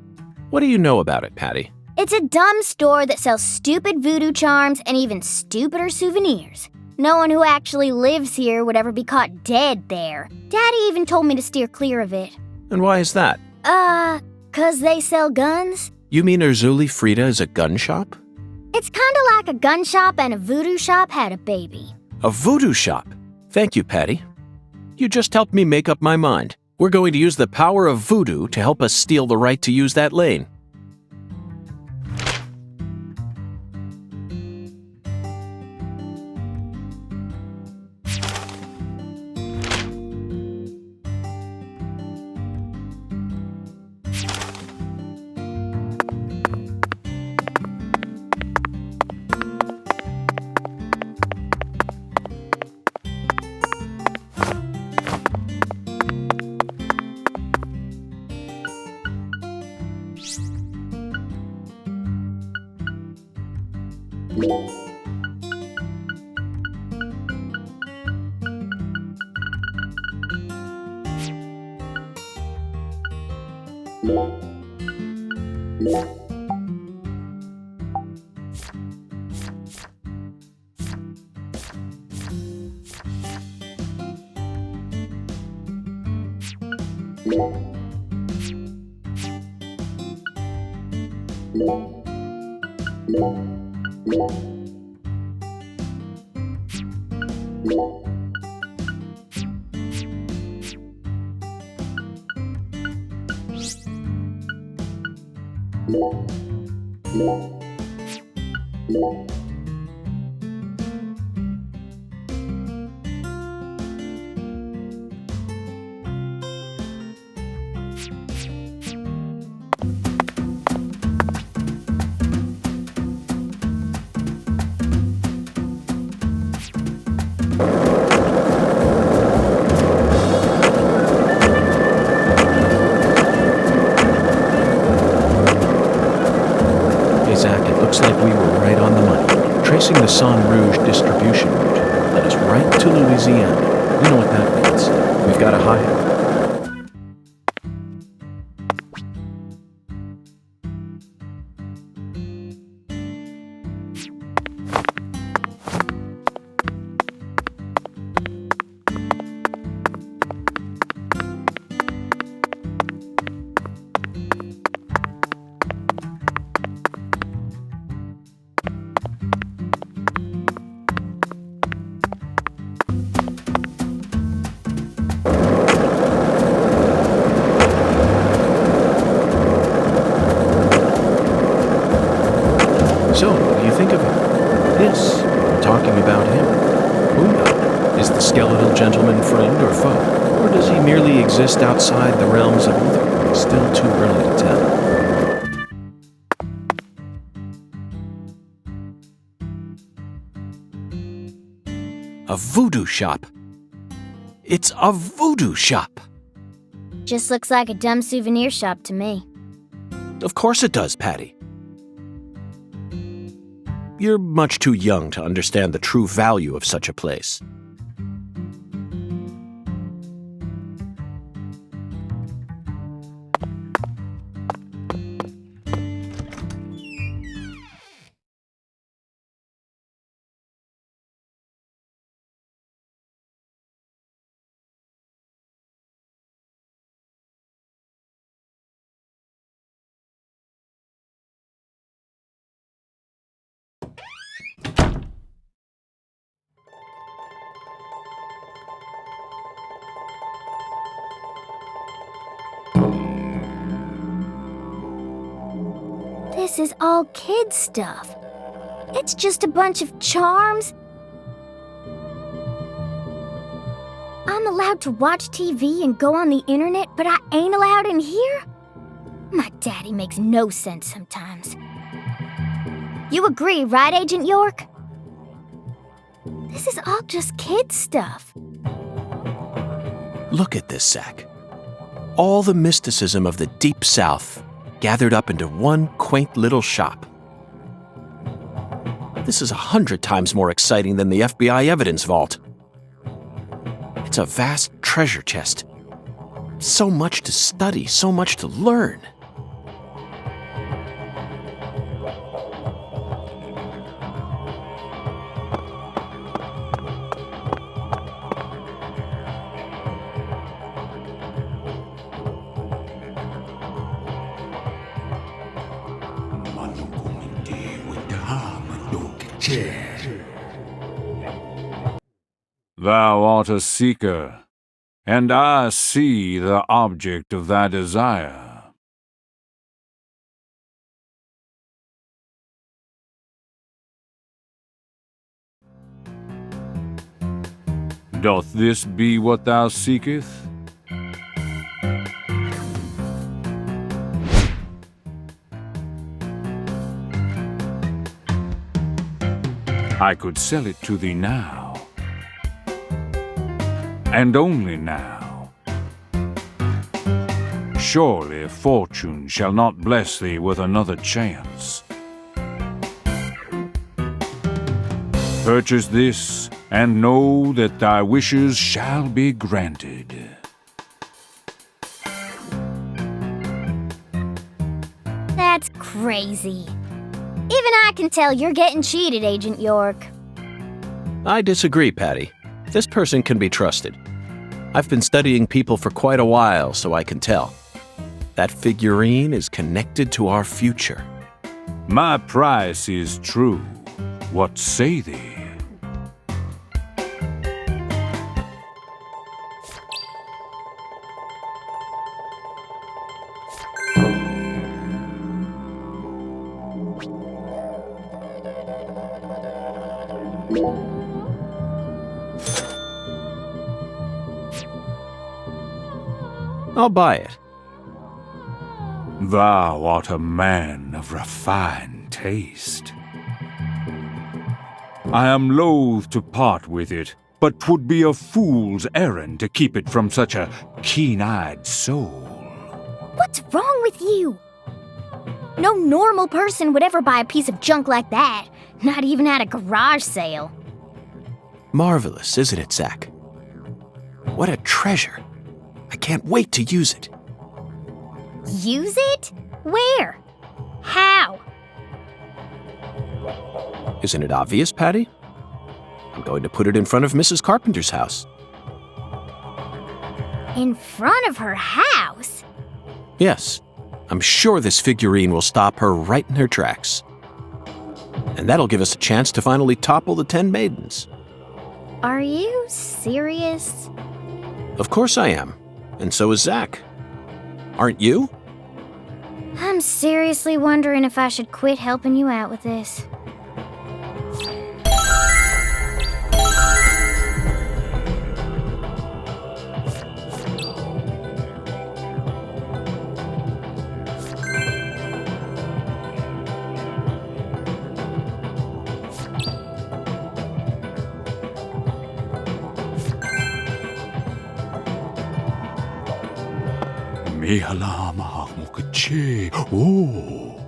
Speaker 1: What do you know about it, Patty?
Speaker 6: It's a dumb store that sells stupid voodoo charms and even stupider souvenirs. No one who actually lives here would ever be caught dead there. Daddy even told me to steer clear of it.
Speaker 1: And why is that?
Speaker 6: 'Cause they sell guns?
Speaker 1: You mean Erzuli Frida is a gun shop?
Speaker 6: It's kinda like a gun shop and a voodoo shop had a baby.
Speaker 1: A voodoo shop? Thank you, Patty. You just helped me make up my mind. We're going to use the power of voodoo to help us steal the right to use that lane. Looks like we were right on the money. Tracing the San Rouge distribution route led us right to Louisiana. You know what that means. We've got to hide. So, what do you think of him? Yes, we're talking about him. Who knows? Is the skeletal gentleman friend or foe? Or does he merely exist outside the realms of ether? It's still too early to tell. A voodoo shop. It's a voodoo shop.
Speaker 6: Just looks like a dumb souvenir shop to me.
Speaker 1: Of course it does, Patty. You're much too young to understand the true value of such a place.
Speaker 6: This is all kid stuff. It's just a bunch of charms. I'm allowed to watch TV and go on the internet, but I ain't allowed in here? My daddy makes no sense sometimes. You agree, right, Agent York? This is all just kid stuff.
Speaker 1: Look at this, Zach. All the mysticism of the Deep South gathered up into one quaint little shop. This is 100 times more exciting than the FBI evidence vault. It's a vast treasure chest. So much to study, so much to learn.
Speaker 10: Thou art a seeker, and I see the object of thy desire. Doth this be what thou seekest? I could sell it to thee now, and only now. Surely fortune shall not bless thee with another chance. Purchase this, and know that thy wishes shall be granted.
Speaker 6: crazy. Even I can tell you're getting cheated, Agent York.
Speaker 1: I disagree, Patty. This person can be trusted. I've been studying people for quite a while, so I can tell. That figurine is connected to our future.
Speaker 10: My price is true. What say thee?
Speaker 1: I'll buy it.
Speaker 10: Thou art a man of refined taste. I am loath to part with it, but 'twould be a fool's errand to keep it from such a keen-eyed soul.
Speaker 6: What's wrong with you? No normal person would ever buy a piece of junk like that, not even at a garage sale.
Speaker 1: Marvelous, isn't it, Zach? What a treasure. I can't wait to use it.
Speaker 6: Use it? Where? How?
Speaker 1: Isn't it obvious, Patty? I'm going to put it in front of Mrs. Carpenter's house.
Speaker 6: In front of her house?
Speaker 1: Yes, I'm sure this figurine will stop her right in her tracks. And that'll give us a chance to finally topple the 10 maidens.
Speaker 6: Are you serious?
Speaker 1: Of course I am. And so is Zach. Aren't you?
Speaker 6: I'm seriously wondering if I should quit helping you out with this.
Speaker 10: Mihala mahakmukache. Oh.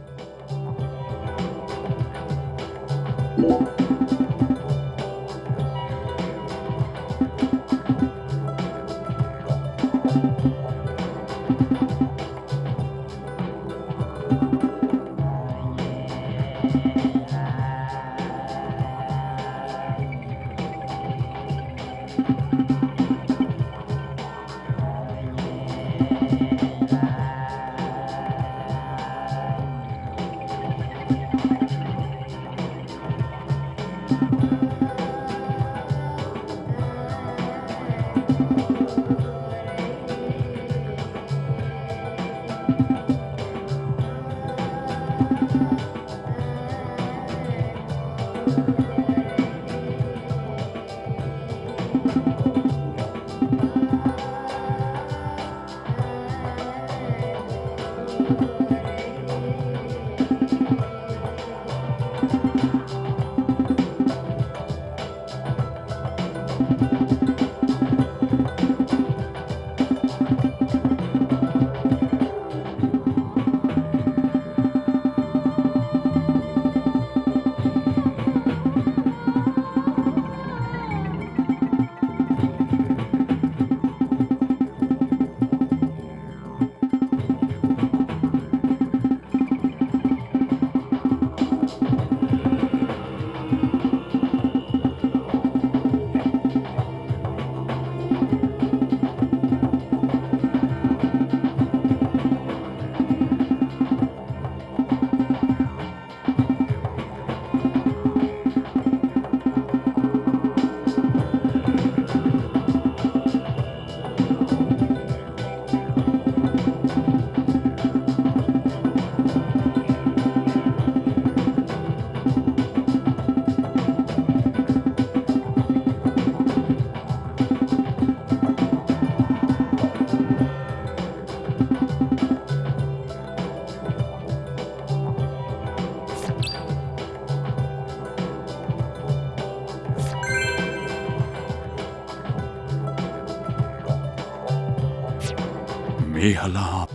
Speaker 10: Mihala.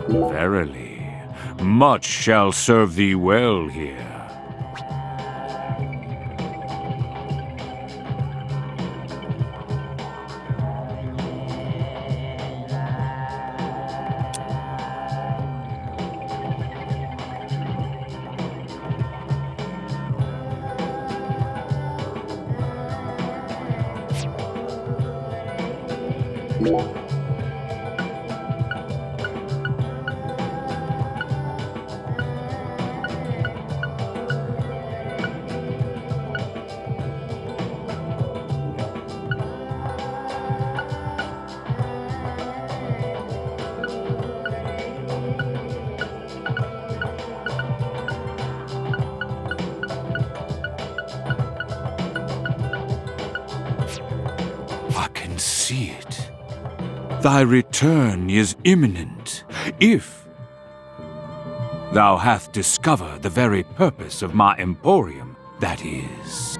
Speaker 10: Verily, much shall serve thee well here. I can see it. Thy return is imminent, if thou hath discovered the very purpose of my emporium, that is.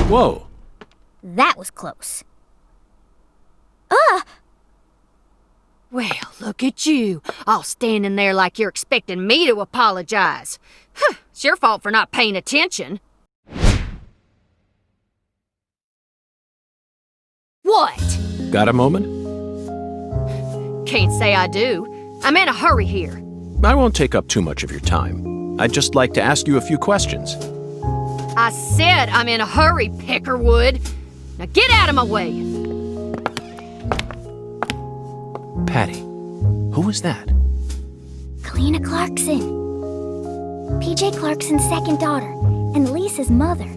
Speaker 1: Whoa!
Speaker 6: That was close.
Speaker 11: Well, look at you, all standing there like you're expecting me to apologize. Huh, it's your fault for not paying attention. What?
Speaker 1: Got a moment?
Speaker 11: Can't say I do. I'm in a hurry here.
Speaker 1: I won't take up too much of your time. I'd just like to ask you a few questions.
Speaker 11: I said I'm in a hurry, Peckerwood. Now get out of my way.
Speaker 1: Patty, who was that?
Speaker 6: Kalina Clarkson. PJ Clarkson's second daughter, and Lisa's mother.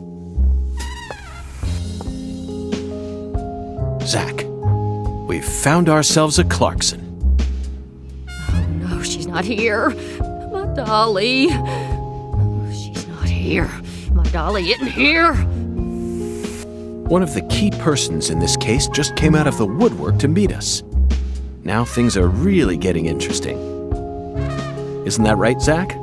Speaker 1: Zach, we've found ourselves a Clarkson.
Speaker 11: Oh no, she's not here. My dolly. Oh, she's not here. My dolly isn't here.
Speaker 1: One of the key persons in this case just came out of the woodwork to meet us. Now things are really getting interesting. Isn't that right, Zach?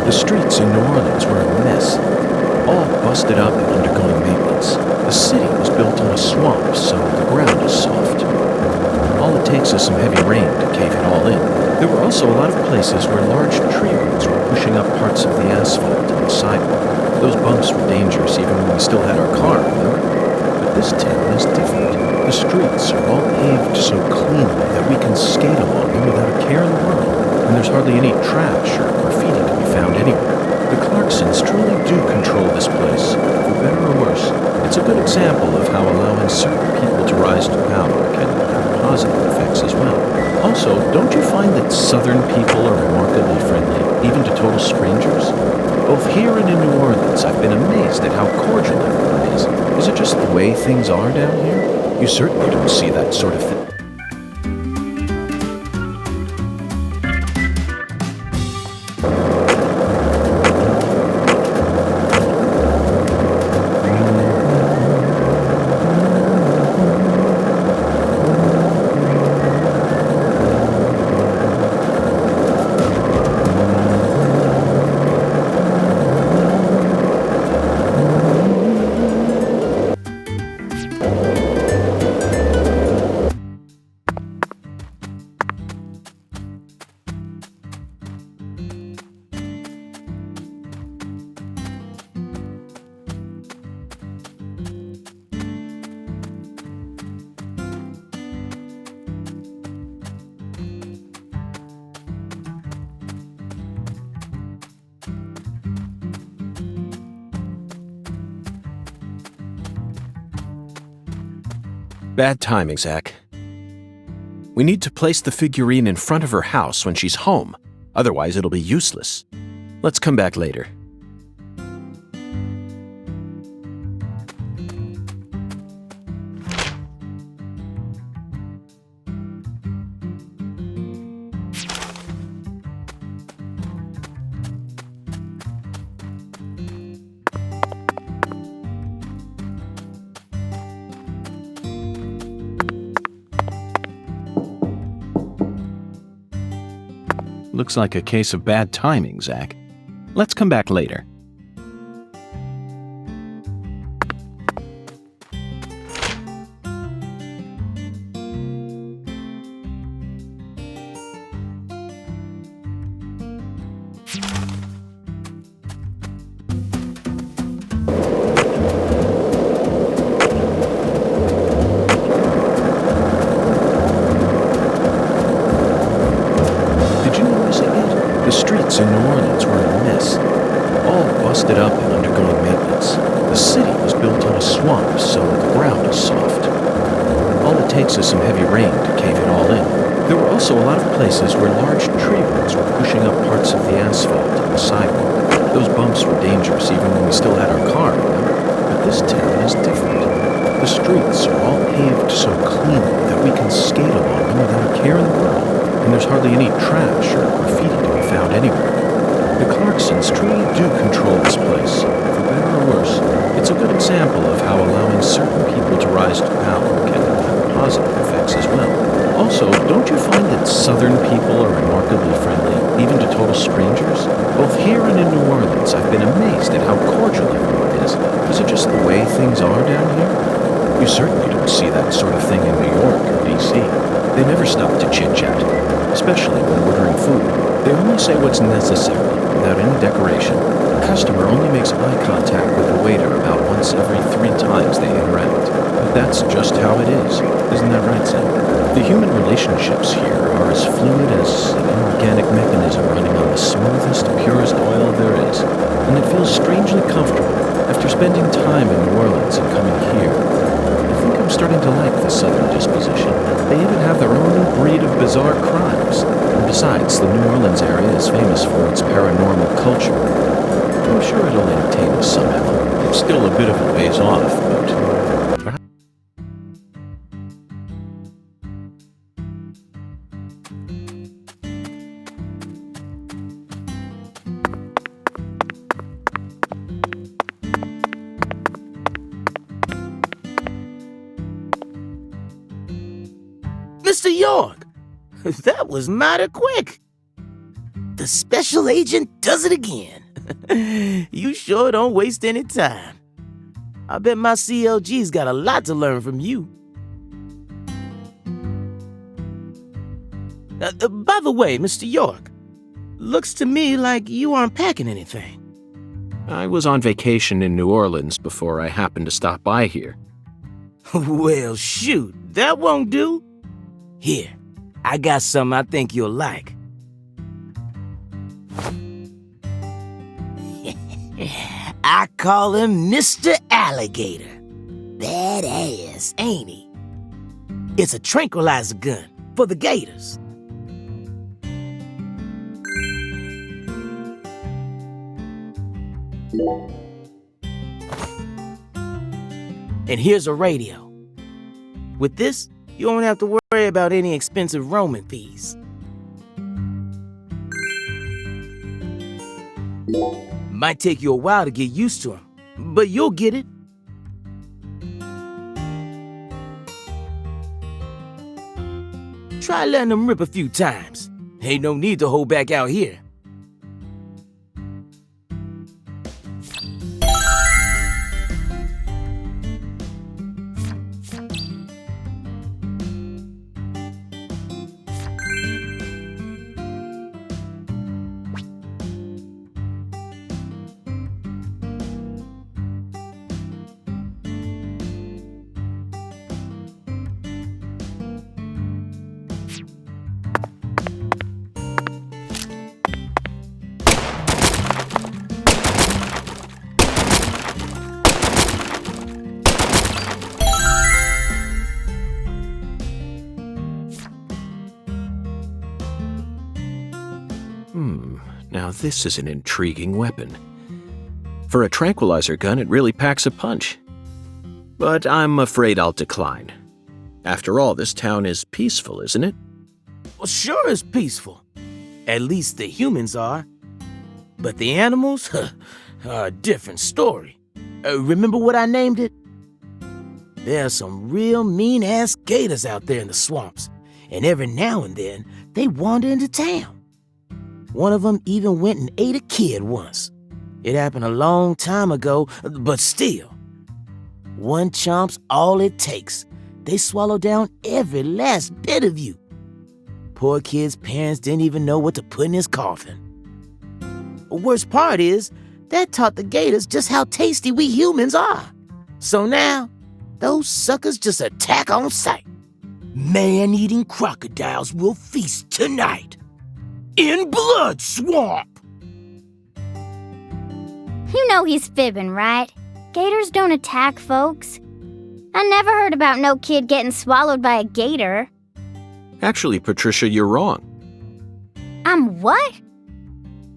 Speaker 1: The streets in New Orleans were a mess, all busted up and undergoing maintenance. The city was built on a swamp, so the ground is soft. All it takes is some heavy rain to cave it all in. There were also a lot of places where large tree roots were pushing up parts of the asphalt and the sidewalk. Those bumps were dangerous even when we still had our car, remember? But this town is different. The streets are all paved so cleanly that we can skate along them without a care in the world. And there's hardly any trash or graffiti to be found anywhere. The Clarksons truly do control this place, for better or worse. It's a good example of how allowing certain people to rise to power can have positive effects as well. Also, don't you find that Southern people are remarkably friendly, even to total strangers? Both here and in New Orleans, I've been amazed at how cordial everyone is. Is it just the way things are down here? You certainly don't see that sort of thing. Bad timing, Zach. We need to place the figurine in front of her house when she's home. Otherwise, it'll be useless. Let's come back later. Looks like a case of bad timing, Zach. Let's come back later. The streets in New Orleans were a mess, all busted up and undergoing maintenance. The city was built on a swamp, so the ground is soft. All it takes is some heavy rain to cave it all in. There were also a lot of places where large tree roots were pushing up parts of the asphalt and the sidewalk. Those bumps were dangerous even when we still had our car, remember? But this town is different. The streets are all paved so cleanly that we can skate along them without a care in the world. And there's hardly any trash or graffiti to be found anywhere. The Clarksons truly do control this place, for better or worse. It's a good example of how allowing certain people to rise to power can have positive effects as well. Also, don't you find that Southern people are remarkably friendly, even to total strangers? Both here and in New Orleans, I've been amazed at how cordial everyone is. Is it just the way things are down here? You certainly don't see that sort of thing in New York or D.C. They never stop to chit-chat, especially when ordering food. They only say what's necessary, without any decoration. The customer only makes eye contact with the waiter about once every 3 times they interact. But that's just how it is. Isn't that right, Sam? The human relationships here are as fluid as an inorganic mechanism running on the smoothest, purest oil there is. And it feels strangely comfortable after spending time in New Orleans and coming here. I think I'm starting to like the Southern disposition. They even have their own breed of bizarre crimes. And besides, the New Orleans area is famous for its paranormal culture. I'm sure it'll entertain us somehow. It's still a bit of a ways off, but perhaps.
Speaker 7: Mr. York, that was mighty quick. The special agent does it again. You sure don't waste any time. I bet my CLG's got a lot to learn from you. By the way, Mr. York, looks to me like you aren't packing anything.
Speaker 1: I was on vacation in New Orleans before I happened to stop by here.
Speaker 7: Well, shoot, that won't do. Here, I got something I think you'll like. I call him Mr. Alligator. Badass, ain't he? It's a tranquilizer gun for the gators. And here's a radio. With this, you don't have to worry about any expensive roaming fees. Might take you a while to get used to them, but you'll get it. Try letting them rip a few times. Ain't no need to hold back out here.
Speaker 1: this is an intriguing weapon. For a tranquilizer gun, it really packs a punch. But I'm afraid I'll decline. After all, this town is peaceful, isn't it?
Speaker 7: Well, sure it's peaceful. At least the humans are. But the animals are a different story. Remember what I named it? There are some real mean-ass gators out there in the swamps, and every now and then they wander into town. One of them even went and ate a kid once. It happened a long time ago, but still. One chomp's all it takes. They swallow down every last bit of you. Poor kid's parents didn't even know what to put in his coffin. The worst part is, that taught the gators just how tasty we humans are. So now, those suckers just attack on sight. Man-eating crocodiles will feast tonight. In Blood Swamp!
Speaker 6: You know he's fibbing, right? Gators don't attack folks. I never heard about no kid getting swallowed by a gator.
Speaker 1: Actually, Patricia, you're wrong.
Speaker 6: I'm what?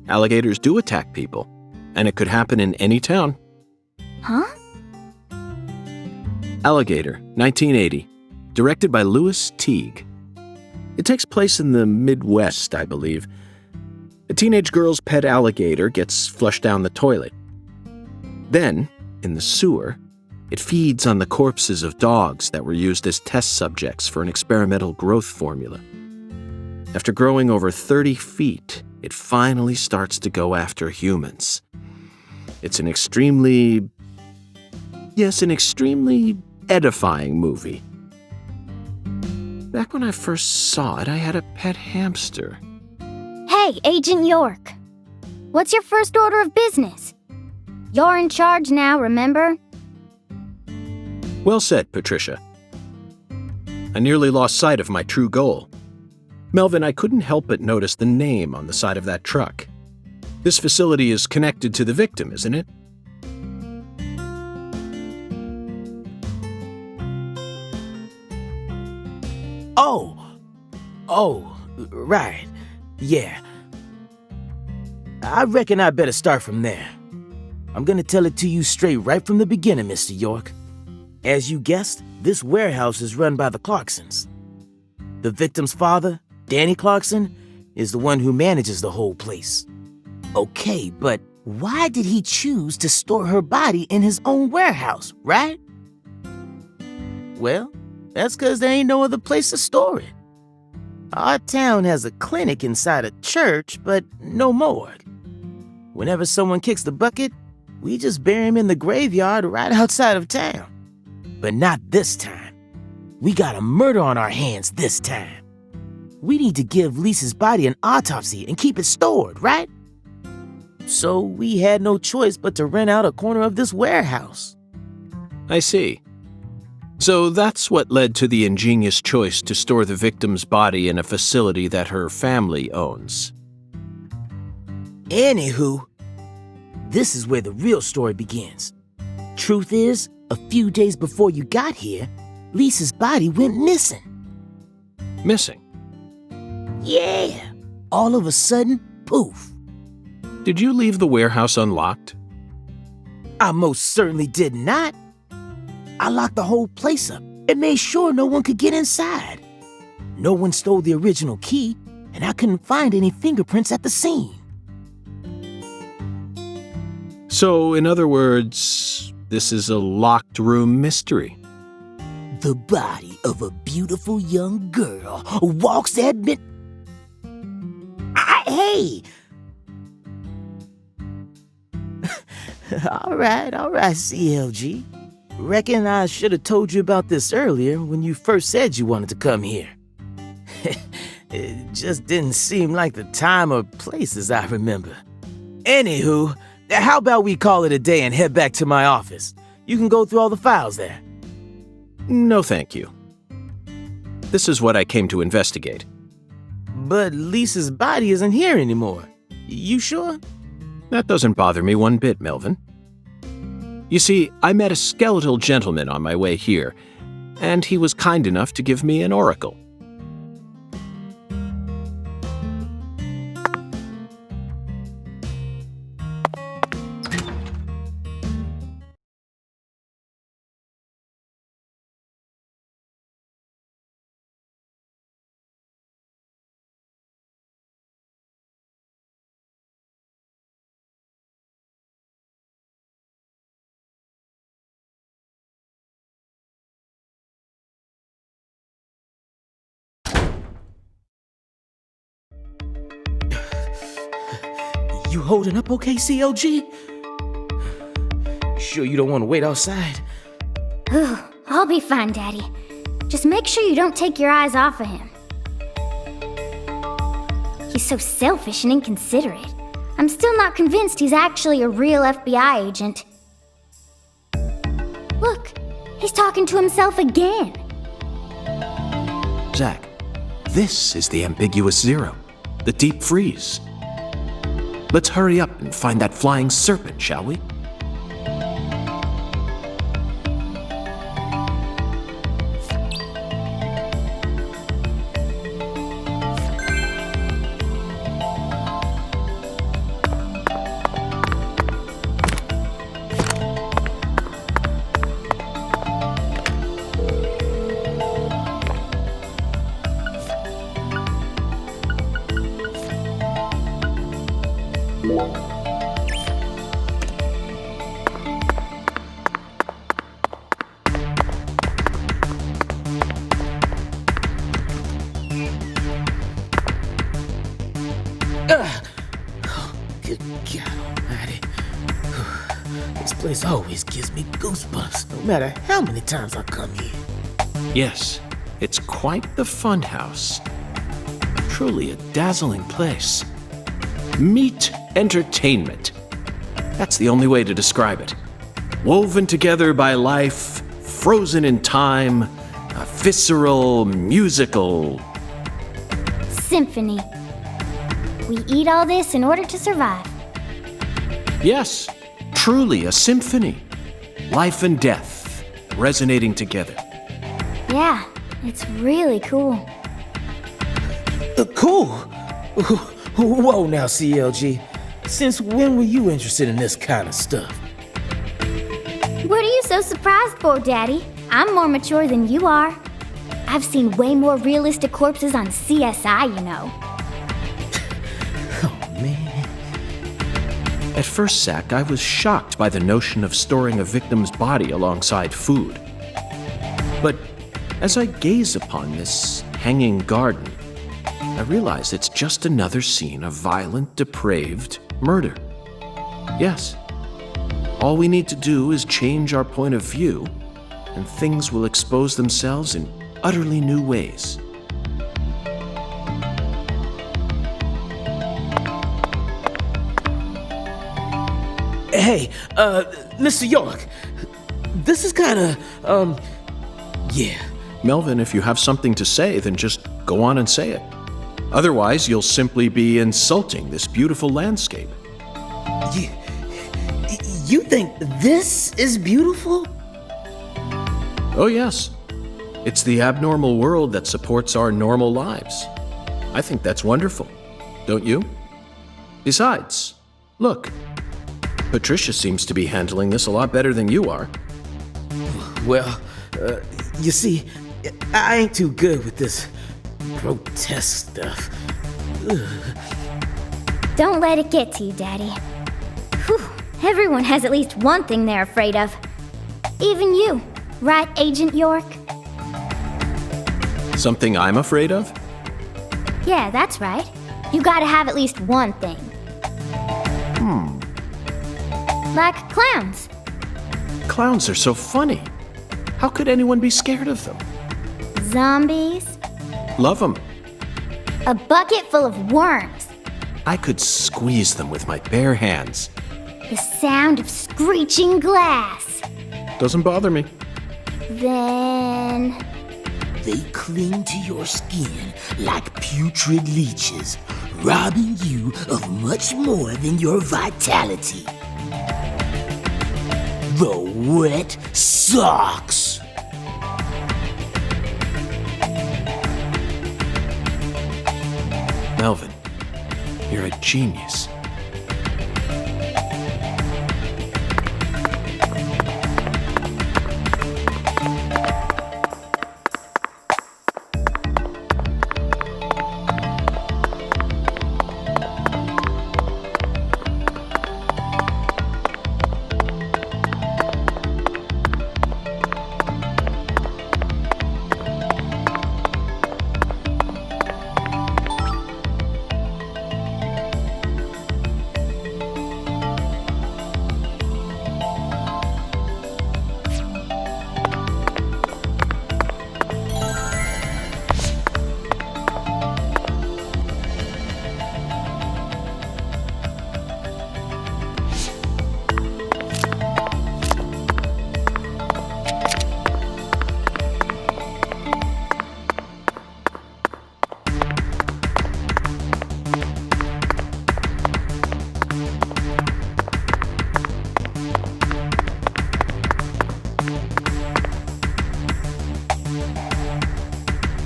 Speaker 1: Alligators do attack people, and it could happen in any town.
Speaker 6: Huh?
Speaker 1: Alligator, 1980, directed by Louis Teague. It takes place in the Midwest, I believe. A teenage girl's pet alligator gets flushed down the toilet. Then, in the sewer, it feeds on the corpses of dogs that were used as test subjects for an experimental growth formula. After growing over 30 feet, it finally starts to go after humans. It's an extremely edifying movie. Back when I first saw it, I had a pet hamster.
Speaker 6: Hey, Agent York. What's your first order of business? You're in charge now, remember?
Speaker 1: Well said, Patricia. I nearly lost sight of my true goal. Melvin, I couldn't help but notice the name on the side of that truck. This facility is connected to the victim, isn't it?
Speaker 7: Oh, right. Yeah. I reckon I better start from there. I'm gonna tell it to you straight right from the beginning, Mr. York. As you guessed, this warehouse is run by the Clarksons. The victim's father, Danny Clarkson, is the one who manages the whole place. Okay, but why did he choose to store her body in his own warehouse, right? Well, that's 'cause there ain't no other place to store it. Our town has a clinic inside a church, but no morgue. Whenever someone kicks the bucket, we just bury him in the graveyard right outside of town. But not this time. We got a murder on our hands this time. We need to give Lisa's body an autopsy and keep it stored, right? So we had no choice but to rent out a corner of this warehouse.
Speaker 1: I see. So that's what led to the ingenious choice to store the victim's body in a facility that her family owns.
Speaker 7: Anywho, this is where the real story begins. Truth is, a few days before you got here, Lisa's body went missing.
Speaker 1: Missing?
Speaker 7: Yeah. All of a sudden, poof.
Speaker 1: Did you leave the warehouse unlocked?
Speaker 7: I most certainly did not. I locked the whole place up and made sure no one could get inside. No one stole the original key, and I couldn't find any fingerprints at the scene.
Speaker 1: So, in other words, this is a locked room mystery.
Speaker 7: The body of a beautiful young girl walks at midnight. Hey! All right, CLG. Reckon I should have told you about this earlier when you first said you wanted to come here. It just didn't seem like the time or place as I remember. Anywho, how about we call it a day and head back to my office? You can go through all the files there.
Speaker 1: No, thank you. This is what I came to investigate.
Speaker 7: But Lisa's body isn't here anymore. You sure?
Speaker 1: That doesn't bother me one bit, Melvin. You see, I met a skeletal gentleman on my way here, and he was kind enough to give me an oracle.
Speaker 7: You holding up okay, CLG? Sure you don't want to wait outside?
Speaker 6: I'll be fine, Daddy. Just make sure you don't take your eyes off of him. He's so selfish and inconsiderate. I'm still not convinced he's actually a real FBI agent. Look, he's talking to himself again.
Speaker 1: Zack, this is the ambiguous zero, the deep freeze. Let's hurry up and find that flying serpent, shall we?
Speaker 7: Good God Almighty. This place always gives me goosebumps, no matter how many times I come here.
Speaker 1: Yes, it's quite the fun house. Truly a dazzling place. Meet entertainment. That's the only way to describe it. Woven together by life, frozen in time, a visceral, musical
Speaker 6: Symphony. We eat all this in order to survive.
Speaker 1: Yes, truly a symphony. Life and death resonating together.
Speaker 6: Yeah, it's really cool.
Speaker 7: Cool. Whoa now, CLG. Since when were you interested in this kind of stuff?
Speaker 6: What are you so surprised for, Daddy? I'm more mature than you are. I've seen way more realistic corpses on CSI, you know.
Speaker 7: Oh, man.
Speaker 1: At first, Zack, I was shocked by the notion of storing a victim's body alongside food. But as I gaze upon this hanging garden, I realize it's just another scene of violent, depraved murder. Yes, all we need to do is change our point of view, and things will expose themselves in utterly new ways.
Speaker 7: Hey, Mr. York, this is kinda, yeah.
Speaker 1: Melvin, if you have something to say, then just go on and say it. Otherwise, you'll simply be insulting this beautiful landscape.
Speaker 7: You think this is beautiful?
Speaker 1: Oh, yes. It's the abnormal world that supports our normal lives. I think that's wonderful, don't you? Besides, look, Patricia seems to be handling this a lot better than you are.
Speaker 7: Well, you see, I ain't too good with this grotesque stuff. Ugh.
Speaker 6: Don't let it get to you, Daddy. Whew, everyone has at least one thing they're afraid of. Even you, right, Agent York?
Speaker 1: Something I'm afraid of?
Speaker 6: Yeah, that's right. You gotta have at least one thing. Like clowns.
Speaker 1: Clowns are so funny. How could anyone be scared of them?
Speaker 6: Zombies.
Speaker 1: Love them.
Speaker 6: A bucket full of worms.
Speaker 1: I could squeeze them with my bare hands.
Speaker 6: The sound of screeching glass.
Speaker 1: Doesn't bother me.
Speaker 6: Then...
Speaker 7: They cling to your skin like putrid leeches, robbing you of much more than your vitality. The wet socks.
Speaker 1: Melvin, you're a genius.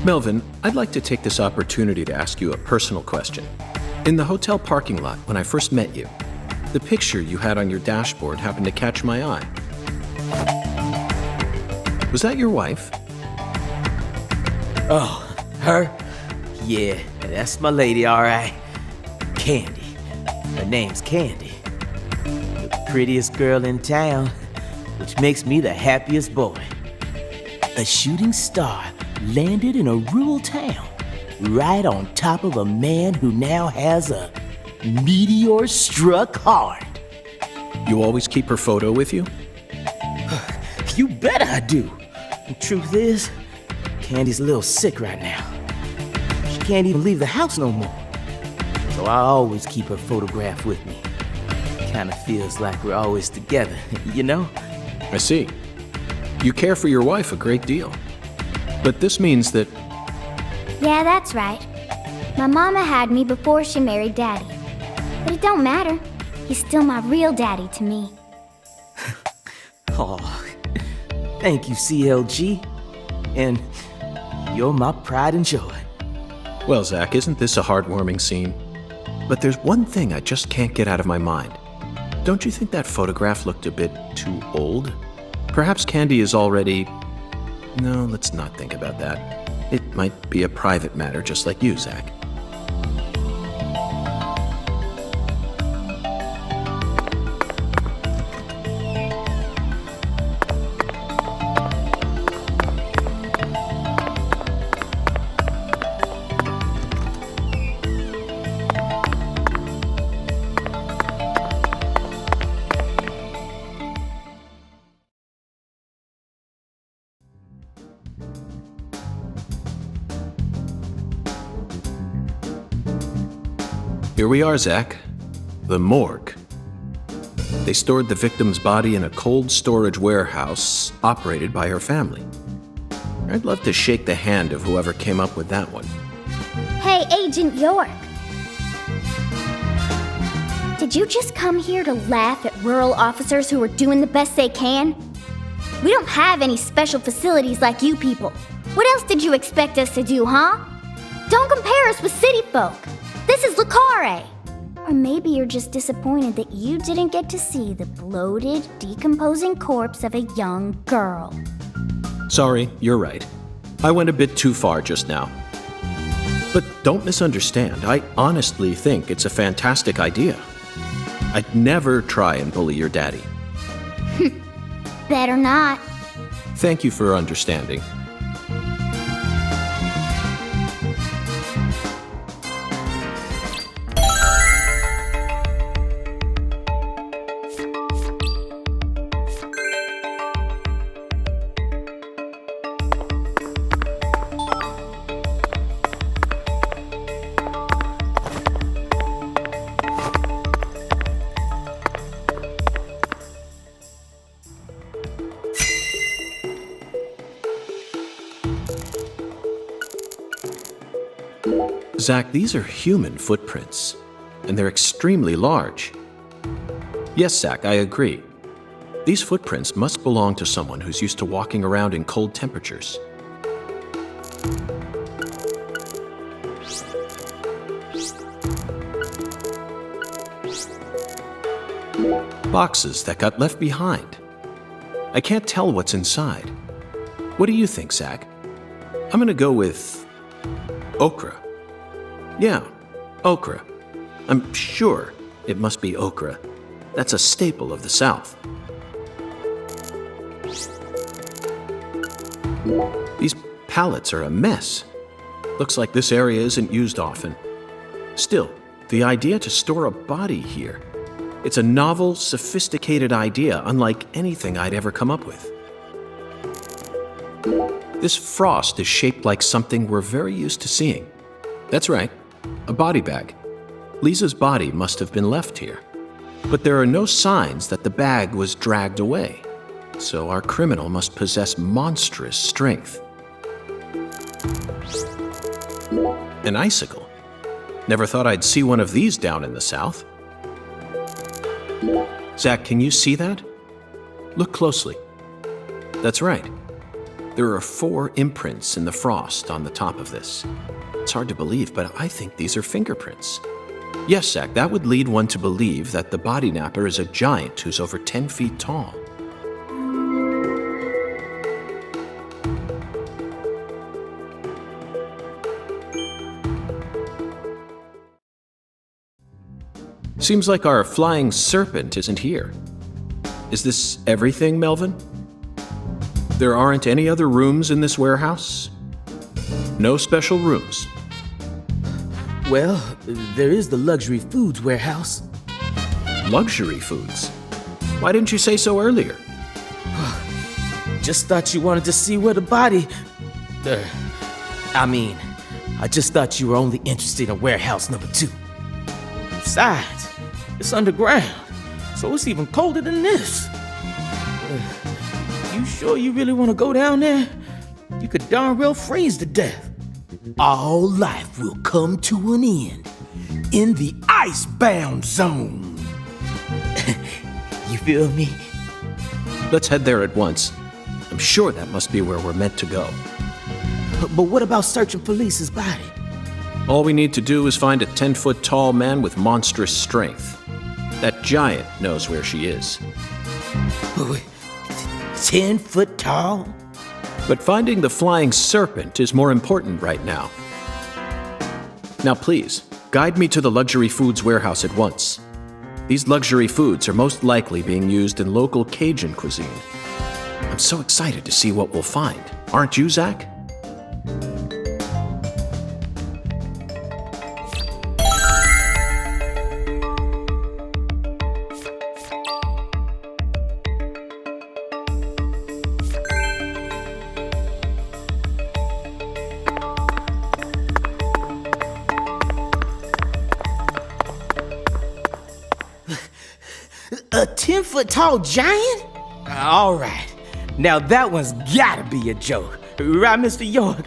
Speaker 1: Melvin, I'd like to take this opportunity to ask you a personal question. In the hotel parking lot, when I first met you, the picture you had on your dashboard happened to catch my eye. Was that your wife?
Speaker 7: Oh, her? Yeah, that's my lady, all right. Candy. Her name's Candy. The prettiest girl in town, which makes me the happiest boy. A shooting star landed in a rural town, right on top of a man who now has a meteor-struck heart.
Speaker 1: You always keep her photo with you?
Speaker 7: You bet I do. The truth is, Candy's a little sick right now. She can't even leave the house no more. So I always keep her photograph with me. Kinda feels like we're always together, you know?
Speaker 1: I see. You care for your wife a great deal. But this means that...
Speaker 6: Yeah, that's right. My mama had me before she married Daddy. But it don't matter. He's still my real daddy to me.
Speaker 7: Oh, thank you, CLG. And you're my pride and joy.
Speaker 1: Well, Zach, isn't this a heartwarming scene? But there's one thing I just can't get out of my mind. Don't you think that photograph looked a bit too old? Perhaps Candy is already... No, let's not think about that. It might be a private matter, just like you, Zach. Here we are, Zach. The morgue. They stored the victim's body in a cold storage warehouse operated by her family. I'd love to shake the hand of whoever came up with that one.
Speaker 6: Hey, Agent York. Did you just come here to laugh at rural officers who are doing the best they can? We don't have any special facilities like you people. What else did you expect us to do, huh? Don't compare us with city folk. This is Le Carre. Or maybe you're just disappointed that you didn't get to see the bloated, decomposing corpse of a young girl.
Speaker 1: Sorry, you're right. I went a bit too far just now. But don't misunderstand. I honestly think it's a fantastic idea. I'd never try and bully your daddy.
Speaker 6: Better not.
Speaker 1: Thank you for understanding. Zach, these are human footprints, and they're extremely large. Yes, Zach, I agree. These footprints must belong to someone who's used to walking around in cold temperatures. Boxes that got left behind. I can't tell what's inside. What do you think, Zach? I'm gonna go with okra. Yeah, okra. I'm sure it must be okra. That's a staple of the South. These pallets are a mess. Looks like this area isn't used often. Still, the idea to store a body here. It's a novel, sophisticated idea, unlike anything I'd ever come up with. This frost is shaped like something we're very used to seeing. That's right, a body bag. Lisa's body must have been left here. But there are no signs that the bag was dragged away. So our criminal must possess monstrous strength. An icicle. Never thought I'd see one of these down in the South. Zach, can you see that? Look closely. That's right. There are 4 imprints in the frost on the top of this. It's hard to believe, but I think these are fingerprints. Yes, Zach, that would lead one to believe that the body napper is a giant who's over 10 feet tall. Seems like our flying serpent isn't here. Is this everything, Melvin? There aren't any other rooms in this warehouse? No special rooms?
Speaker 7: Well, there is the luxury foods warehouse.
Speaker 1: Luxury foods? Why didn't you say so earlier?
Speaker 7: Just thought you wanted to see where the body... I just thought you were only interested in warehouse number 2. Besides, it's underground, so it's even colder than this. You sure you really want to go down there? You could darn well freeze to death. All life will come to an end in the icebound zone. You feel me?
Speaker 1: Let's head there at once. I'm sure that must be where we're meant to go.
Speaker 7: But what about searching for Lisa's body?
Speaker 1: All we need to do is find a 10-foot tall man with monstrous strength. That giant knows where she is.
Speaker 7: 10 foot tall?
Speaker 1: But finding the flying serpent is more important right now. Now please, guide me to the luxury foods warehouse at once. These luxury foods are most likely being used in local Cajun cuisine. I'm so excited to see what we'll find. Aren't you, Zach?
Speaker 7: A 10-foot tall giant? All right. Now that one's gotta be a joke. Right, Mr. York?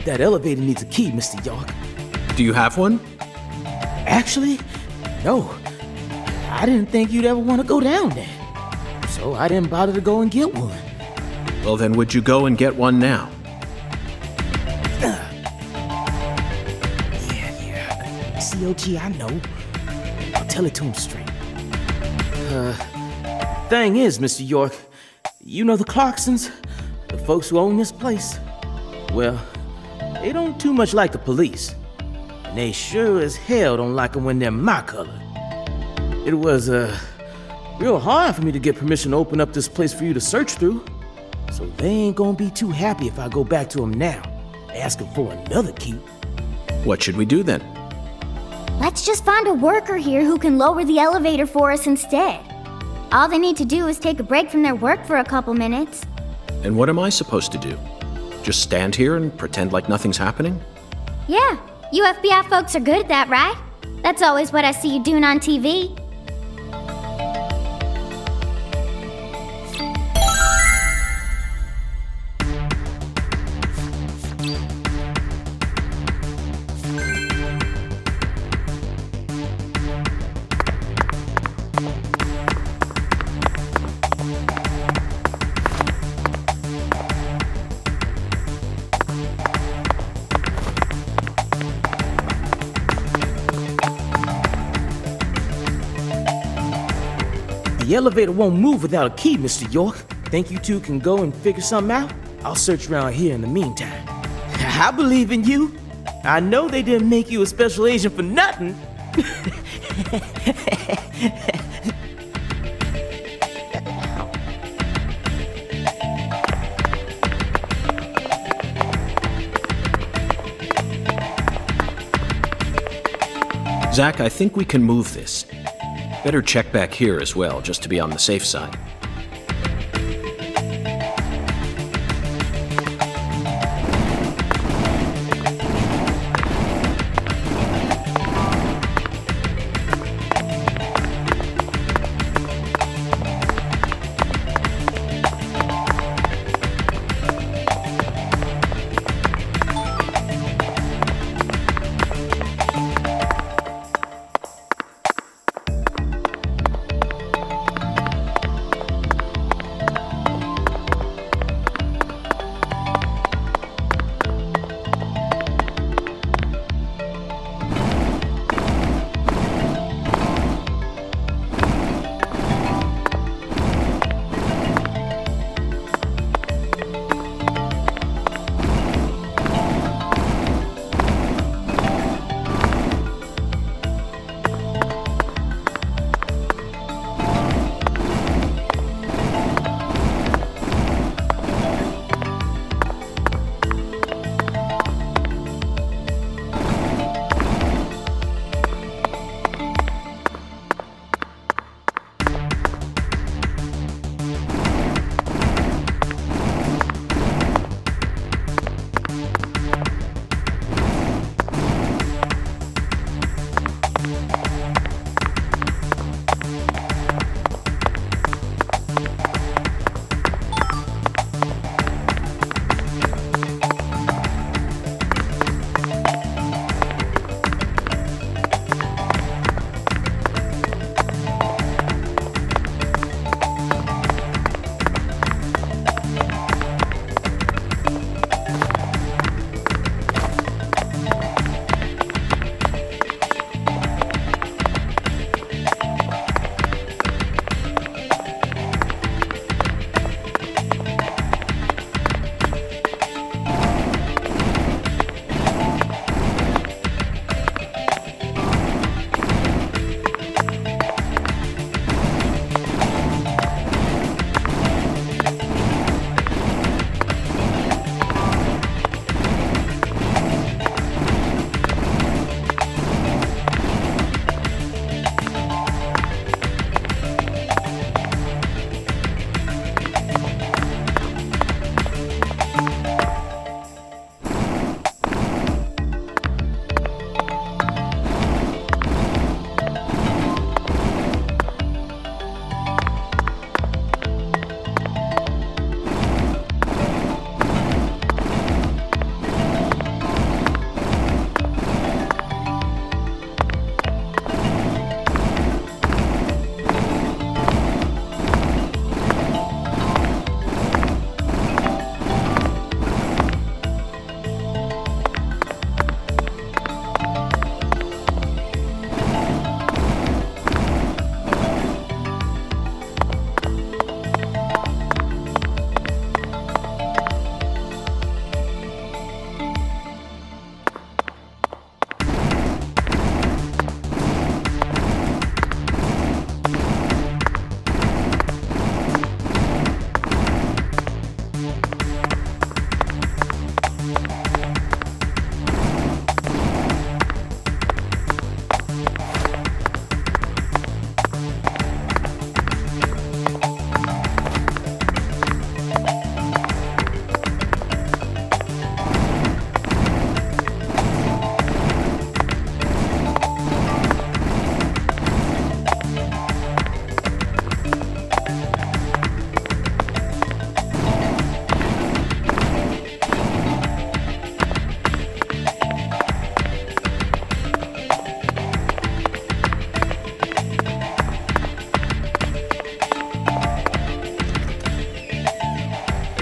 Speaker 7: That elevator needs a key, Mr. York.
Speaker 1: Do you have one?
Speaker 7: Actually, no. I didn't think you'd ever want to go down there. So I didn't bother to go and get one.
Speaker 1: Well, then would you go and get one now?
Speaker 7: Yeah. COG, I know. I'll tell it to him straight. Thing is, Mr. York, you know the Clarksons? The folks who own this place? Well, they don't too much like the police. And they sure as hell don't like them when they're my color. It was, real hard for me to get permission to open up this place for you to search through. So they ain't gonna be too happy if I go back to them now, asking for another key.
Speaker 1: What should we do then?
Speaker 6: Let's just find a worker here who can lower the elevator for us instead. All they need to do is take a break from their work for a couple minutes.
Speaker 1: And what am I supposed to do? Just stand here and pretend like nothing's happening?
Speaker 6: Yeah, you FBI folks are good at that, right? That's always what I see you doing on TV.
Speaker 7: The elevator won't move without a key, Mr. York. Think you two can go and figure something out? I'll search around here in the meantime. I believe in you. I know they didn't make you a special agent for nothing.
Speaker 1: Zach, I think we can move this. Better check back here as well, just to be on the safe side.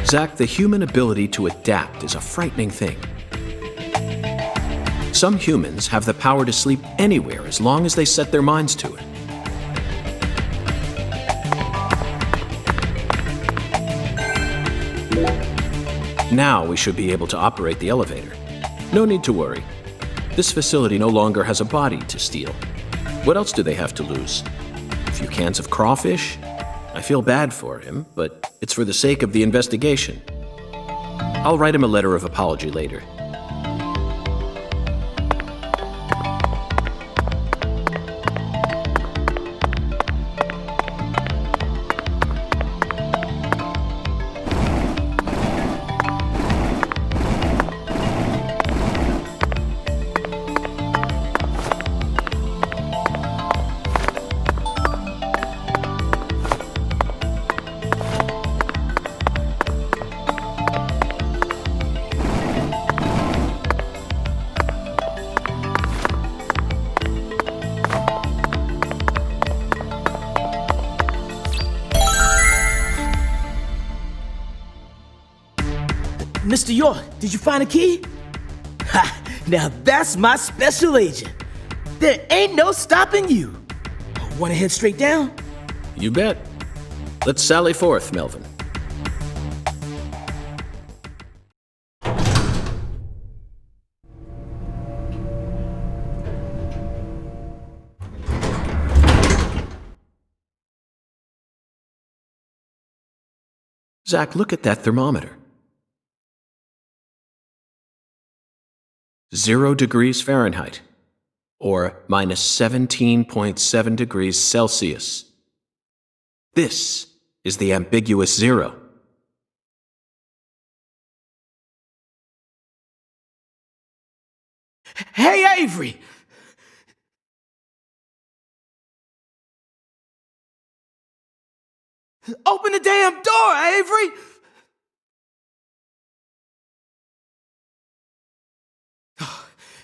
Speaker 1: Zach, the human ability to adapt is a frightening thing. Some humans have the power to sleep anywhere as long as they set their minds to it. Now we should be able to operate the elevator. No need to worry. This facility no longer has a body to steal. What else do they have to lose? A few cans of crawfish? I feel bad for him, but it's for the sake of the investigation. I'll write him a letter of apology later.
Speaker 7: Mr. York, did you find a key? Ha! Now that's my special agent. There ain't no stopping you. Want to head straight down?
Speaker 1: You bet. Let's sally forth, Melvin. Zach, look at that thermometer. 0 degrees Fahrenheit, or minus 17.7 degrees Celsius. This is the ambiguous zero.
Speaker 7: Hey, Avery! Open the damn door, Avery!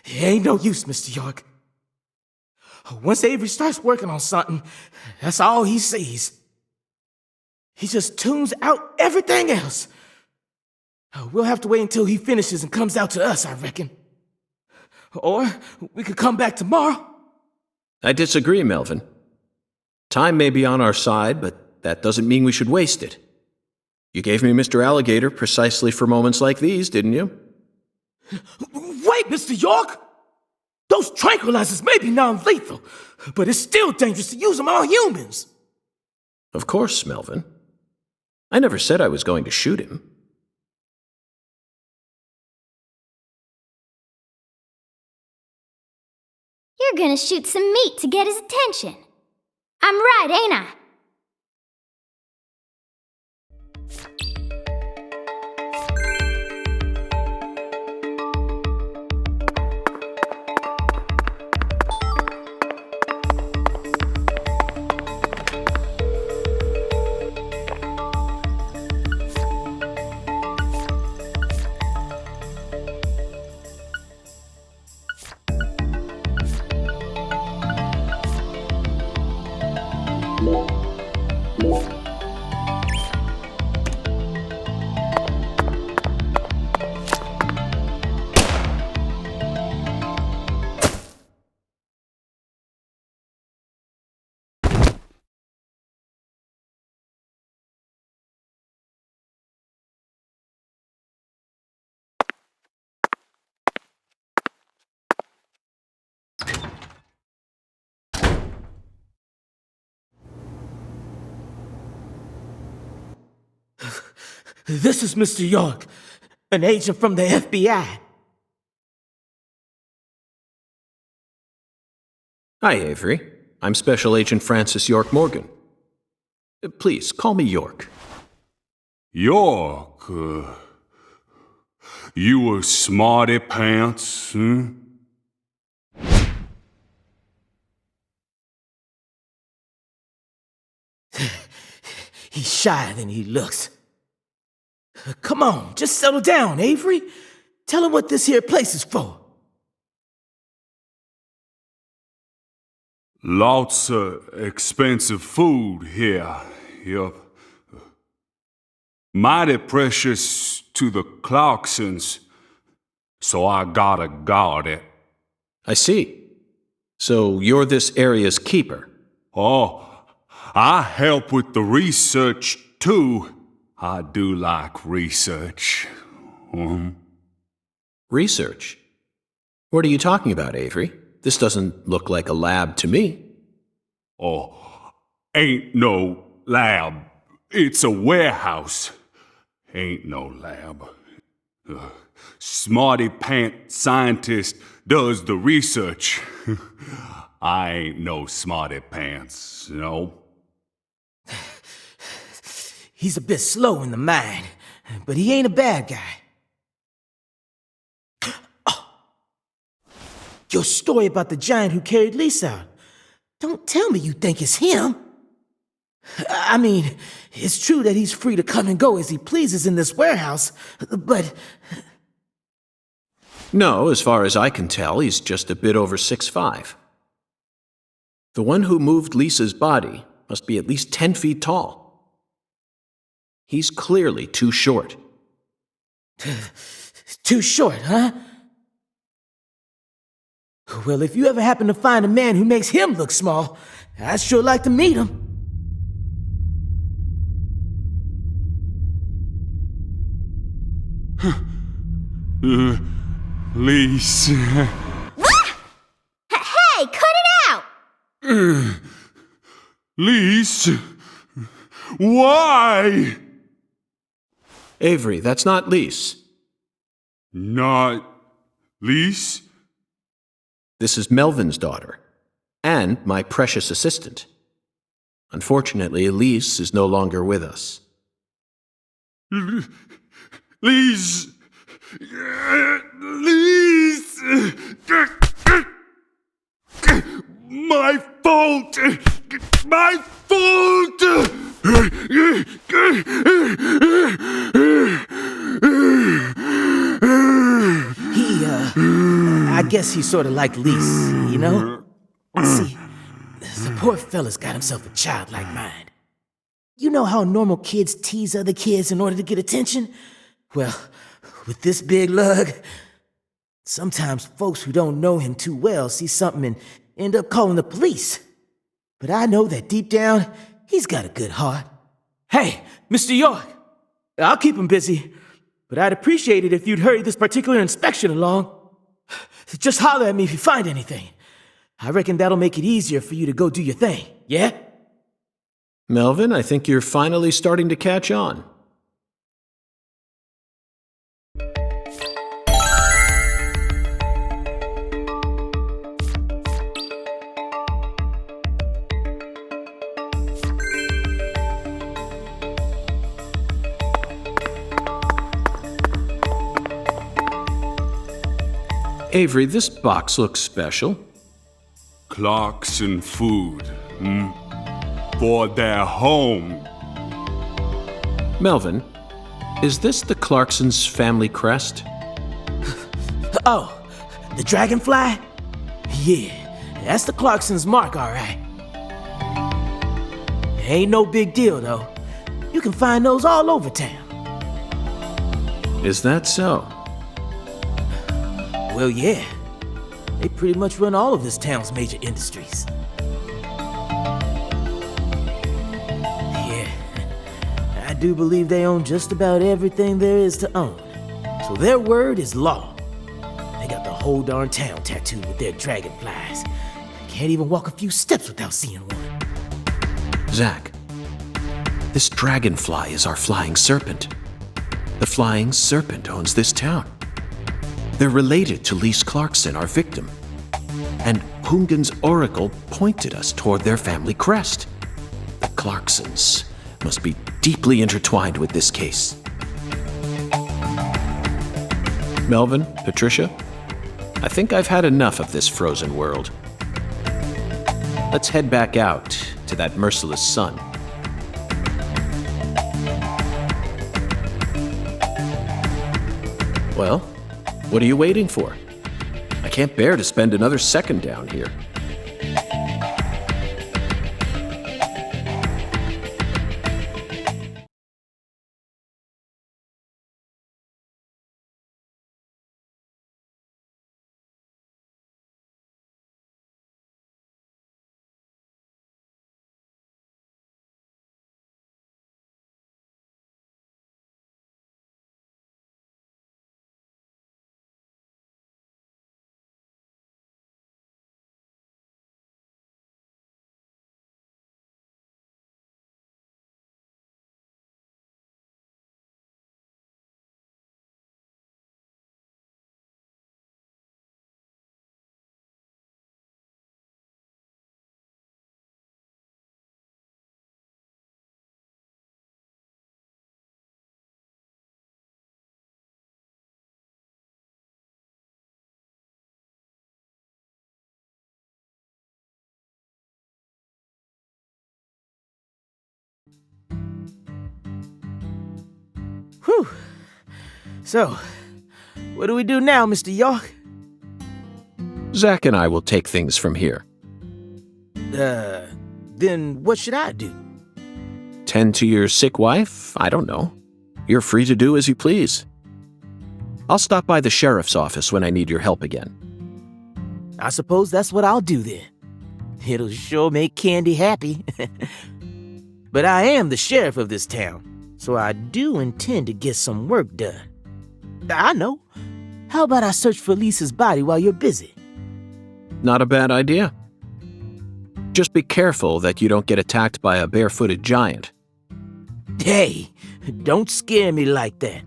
Speaker 7: It ain't no use, Mr. York. Once Avery starts working on something, that's all he sees. He just tunes out everything else. We'll have to wait until he finishes and comes out to us, I reckon. Or we could come back tomorrow.
Speaker 1: I disagree, Melvin. Time may be on our side, but that doesn't mean we should waste it. You gave me Mr. Alligator precisely for moments like these, didn't you?
Speaker 7: Wait, Mr. York! Those tranquilizers may be non-lethal, but it's still dangerous to use them on humans.
Speaker 1: Of course, Melvin. I never said I was going to shoot him.
Speaker 6: You're gonna shoot some meat to get his attention. I'm right, ain't I?
Speaker 7: This is Mr. York, an agent from the FBI.
Speaker 1: Hi, Avery. I'm Special Agent Francis York Morgan. Please, call me York.
Speaker 10: York, you a smarty pants, huh?
Speaker 7: He's shyer than he looks. Come on, just settle down, Avery. Tell him what this here place is for.
Speaker 10: Lots of expensive food here. Yup. Mighty precious to the Clarksons, so I gotta guard it.
Speaker 1: I see. So you're this area's keeper?
Speaker 10: Oh, I help with the research too. I do like research.
Speaker 1: Research? What are you talking about, Avery? This doesn't look like a lab to me.
Speaker 10: Oh, ain't no lab. It's a warehouse. Ain't no lab. Smarty pants scientist does the research. I ain't no smarty pants, no.
Speaker 7: He's a bit slow in the mind, but he ain't a bad guy. Your story about the giant who carried Lisa out. Don't tell me you think it's him. I mean, it's true that he's free to come and go as he pleases in this warehouse, but...
Speaker 1: No, as far as I can tell, he's just a bit over 6'5". The one who moved Lisa's body must be at least 10 feet tall. He's clearly too short.
Speaker 7: Too short, huh? Well, if you ever happen to find a man who makes him look small, I'd sure like to meet him.
Speaker 10: Lisa.
Speaker 6: Hey, cut it out!
Speaker 10: Lisa. Why?
Speaker 1: Avery, that's not Lise.
Speaker 10: Not Lise?
Speaker 1: This is Melvin's daughter, and my precious assistant. Unfortunately, Elise is no longer with us.
Speaker 10: Lise! Lise! My fault! My fault!
Speaker 7: I guess he's sort of like Lise, you know? See, the poor fella's got himself a childlike mind. You know how normal kids tease other kids in order to get attention? Well, with this big lug, sometimes folks who don't know him too well see something and end up calling the police. But I know that deep down, he's got a good heart. Hey, Mr. York, I'll keep him busy, but I'd appreciate it if you'd hurry this particular inspection along. Just holler at me if you find anything. I reckon that'll make it easier for you to go do your thing, yeah?
Speaker 1: Melvin, I think you're finally starting to catch on. Avery, this box looks special.
Speaker 10: Clarkson food, for their home.
Speaker 1: Melvin, is this the Clarksons' family crest?
Speaker 7: Oh, the dragonfly? Yeah, that's the Clarksons' mark, all right. Ain't no big deal, though. You can find those all over town.
Speaker 1: Is that so?
Speaker 7: Well, yeah. They pretty much run all of this town's major industries. Yeah, I do believe they own just about everything there is to own. So their word is law. They got the whole darn town tattooed with their dragonflies. Can't even walk a few steps without seeing one.
Speaker 1: Zach, this dragonfly is our flying serpent. The flying serpent owns this town. They're related to Lise Clarkson, our victim. And Hungan's oracle pointed us toward their family crest. The Clarksons must be deeply intertwined with this case. Melvin, Patricia, I think I've had enough of this frozen world. Let's head back out to that merciless sun. Well, what are you waiting for? I can't bear to spend another second down here.
Speaker 7: So, what do we do now, Mr. York?
Speaker 1: Zach and I will take things from here.
Speaker 7: Then what should I do?
Speaker 1: Tend to your sick wife? I don't know. You're free to do as you please. I'll stop by the sheriff's office when I need your help again.
Speaker 7: I suppose that's what I'll do then. It'll sure make Candy happy. But I am the sheriff of this town, so I do intend to get some work done. I know. How about I search for Lisa's body while you're busy?
Speaker 1: Not a bad idea. Just be careful that you don't get attacked by a barefooted giant.
Speaker 7: Hey, don't scare me like that.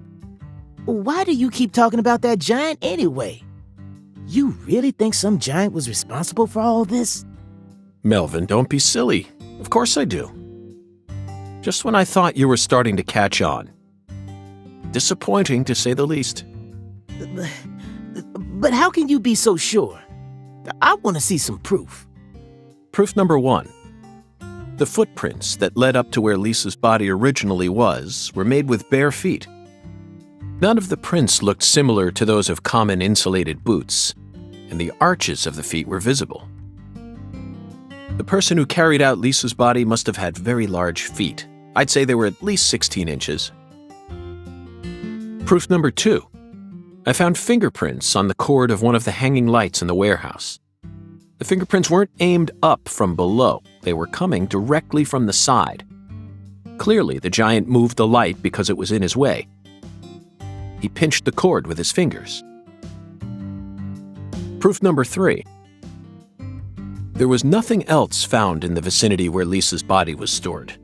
Speaker 7: Why do you keep talking about that giant anyway? You really think some giant was responsible for all this?
Speaker 1: Melvin, don't be silly. Of course I do. Just when I thought you were starting to catch on. Disappointing, to say the least.
Speaker 7: But how can you be so sure? I want to see some proof.
Speaker 1: Proof number 1. The footprints that led up to where Lisa's body originally was were made with bare feet. None of the prints looked similar to those of common insulated boots, and the arches of the feet were visible. The person who carried out Lisa's body must have had very large feet. I'd say they were at least 16 inches. Proof number 2. I found fingerprints on the cord of one of the hanging lights in the warehouse. The fingerprints weren't aimed up from below. They were coming directly from the side. Clearly, the giant moved the light because it was in his way. He pinched the cord with his fingers. Proof number 3. There was nothing else found in the vicinity where Lisa's body was stored.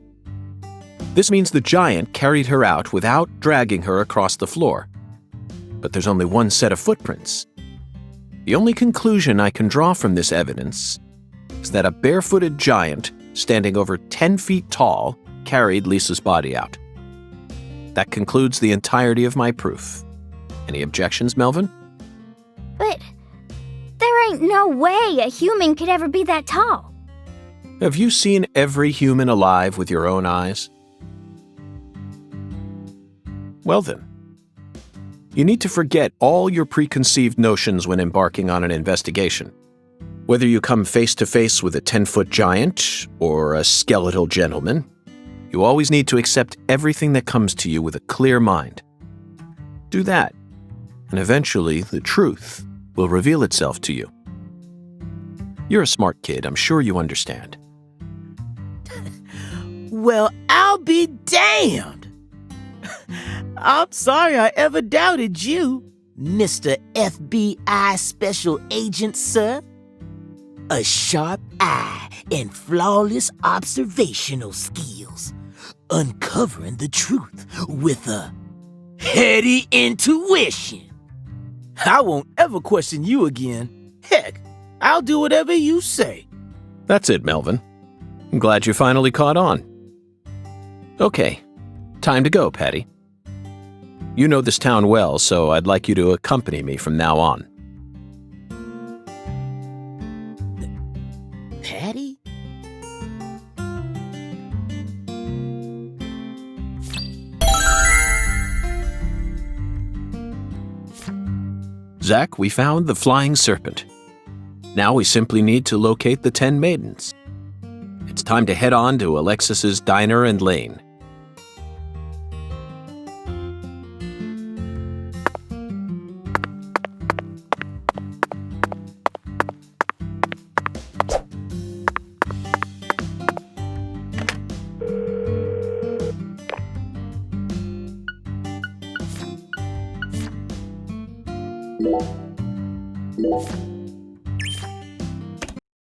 Speaker 1: This means the giant carried her out without dragging her across the floor. But there's only one set of footprints. The only conclusion I can draw from this evidence is that a barefooted giant standing over 10 feet tall carried Lisa's body out. That concludes the entirety of my proof. Any objections, Melvin?
Speaker 6: But there ain't no way a human could ever be that tall.
Speaker 1: Have you seen every human alive with your own eyes? Well then, you need to forget all your preconceived notions when embarking on an investigation. Whether you come face to face with a 10-foot giant or a skeletal gentleman, you always need to accept everything that comes to you with a clear mind. Do that, and eventually the truth will reveal itself to you. You're a smart kid, I'm sure you understand.
Speaker 7: Well, I'll be damned! I'm sorry I ever doubted you, Mr. FBI Special Agent, sir. A sharp eye and flawless observational skills, uncovering the truth with a heady intuition. I won't ever question you again. Heck, I'll do whatever you say.
Speaker 1: That's it, Melvin. I'm glad you finally caught on. Okay, time to go, Patty. You know this town well, so I'd like you to accompany me from now on.
Speaker 7: Patty?
Speaker 1: Zach, we found the flying serpent. Now we simply need to locate the 10 maidens. It's time to head on to Alexis's Diner and Lane.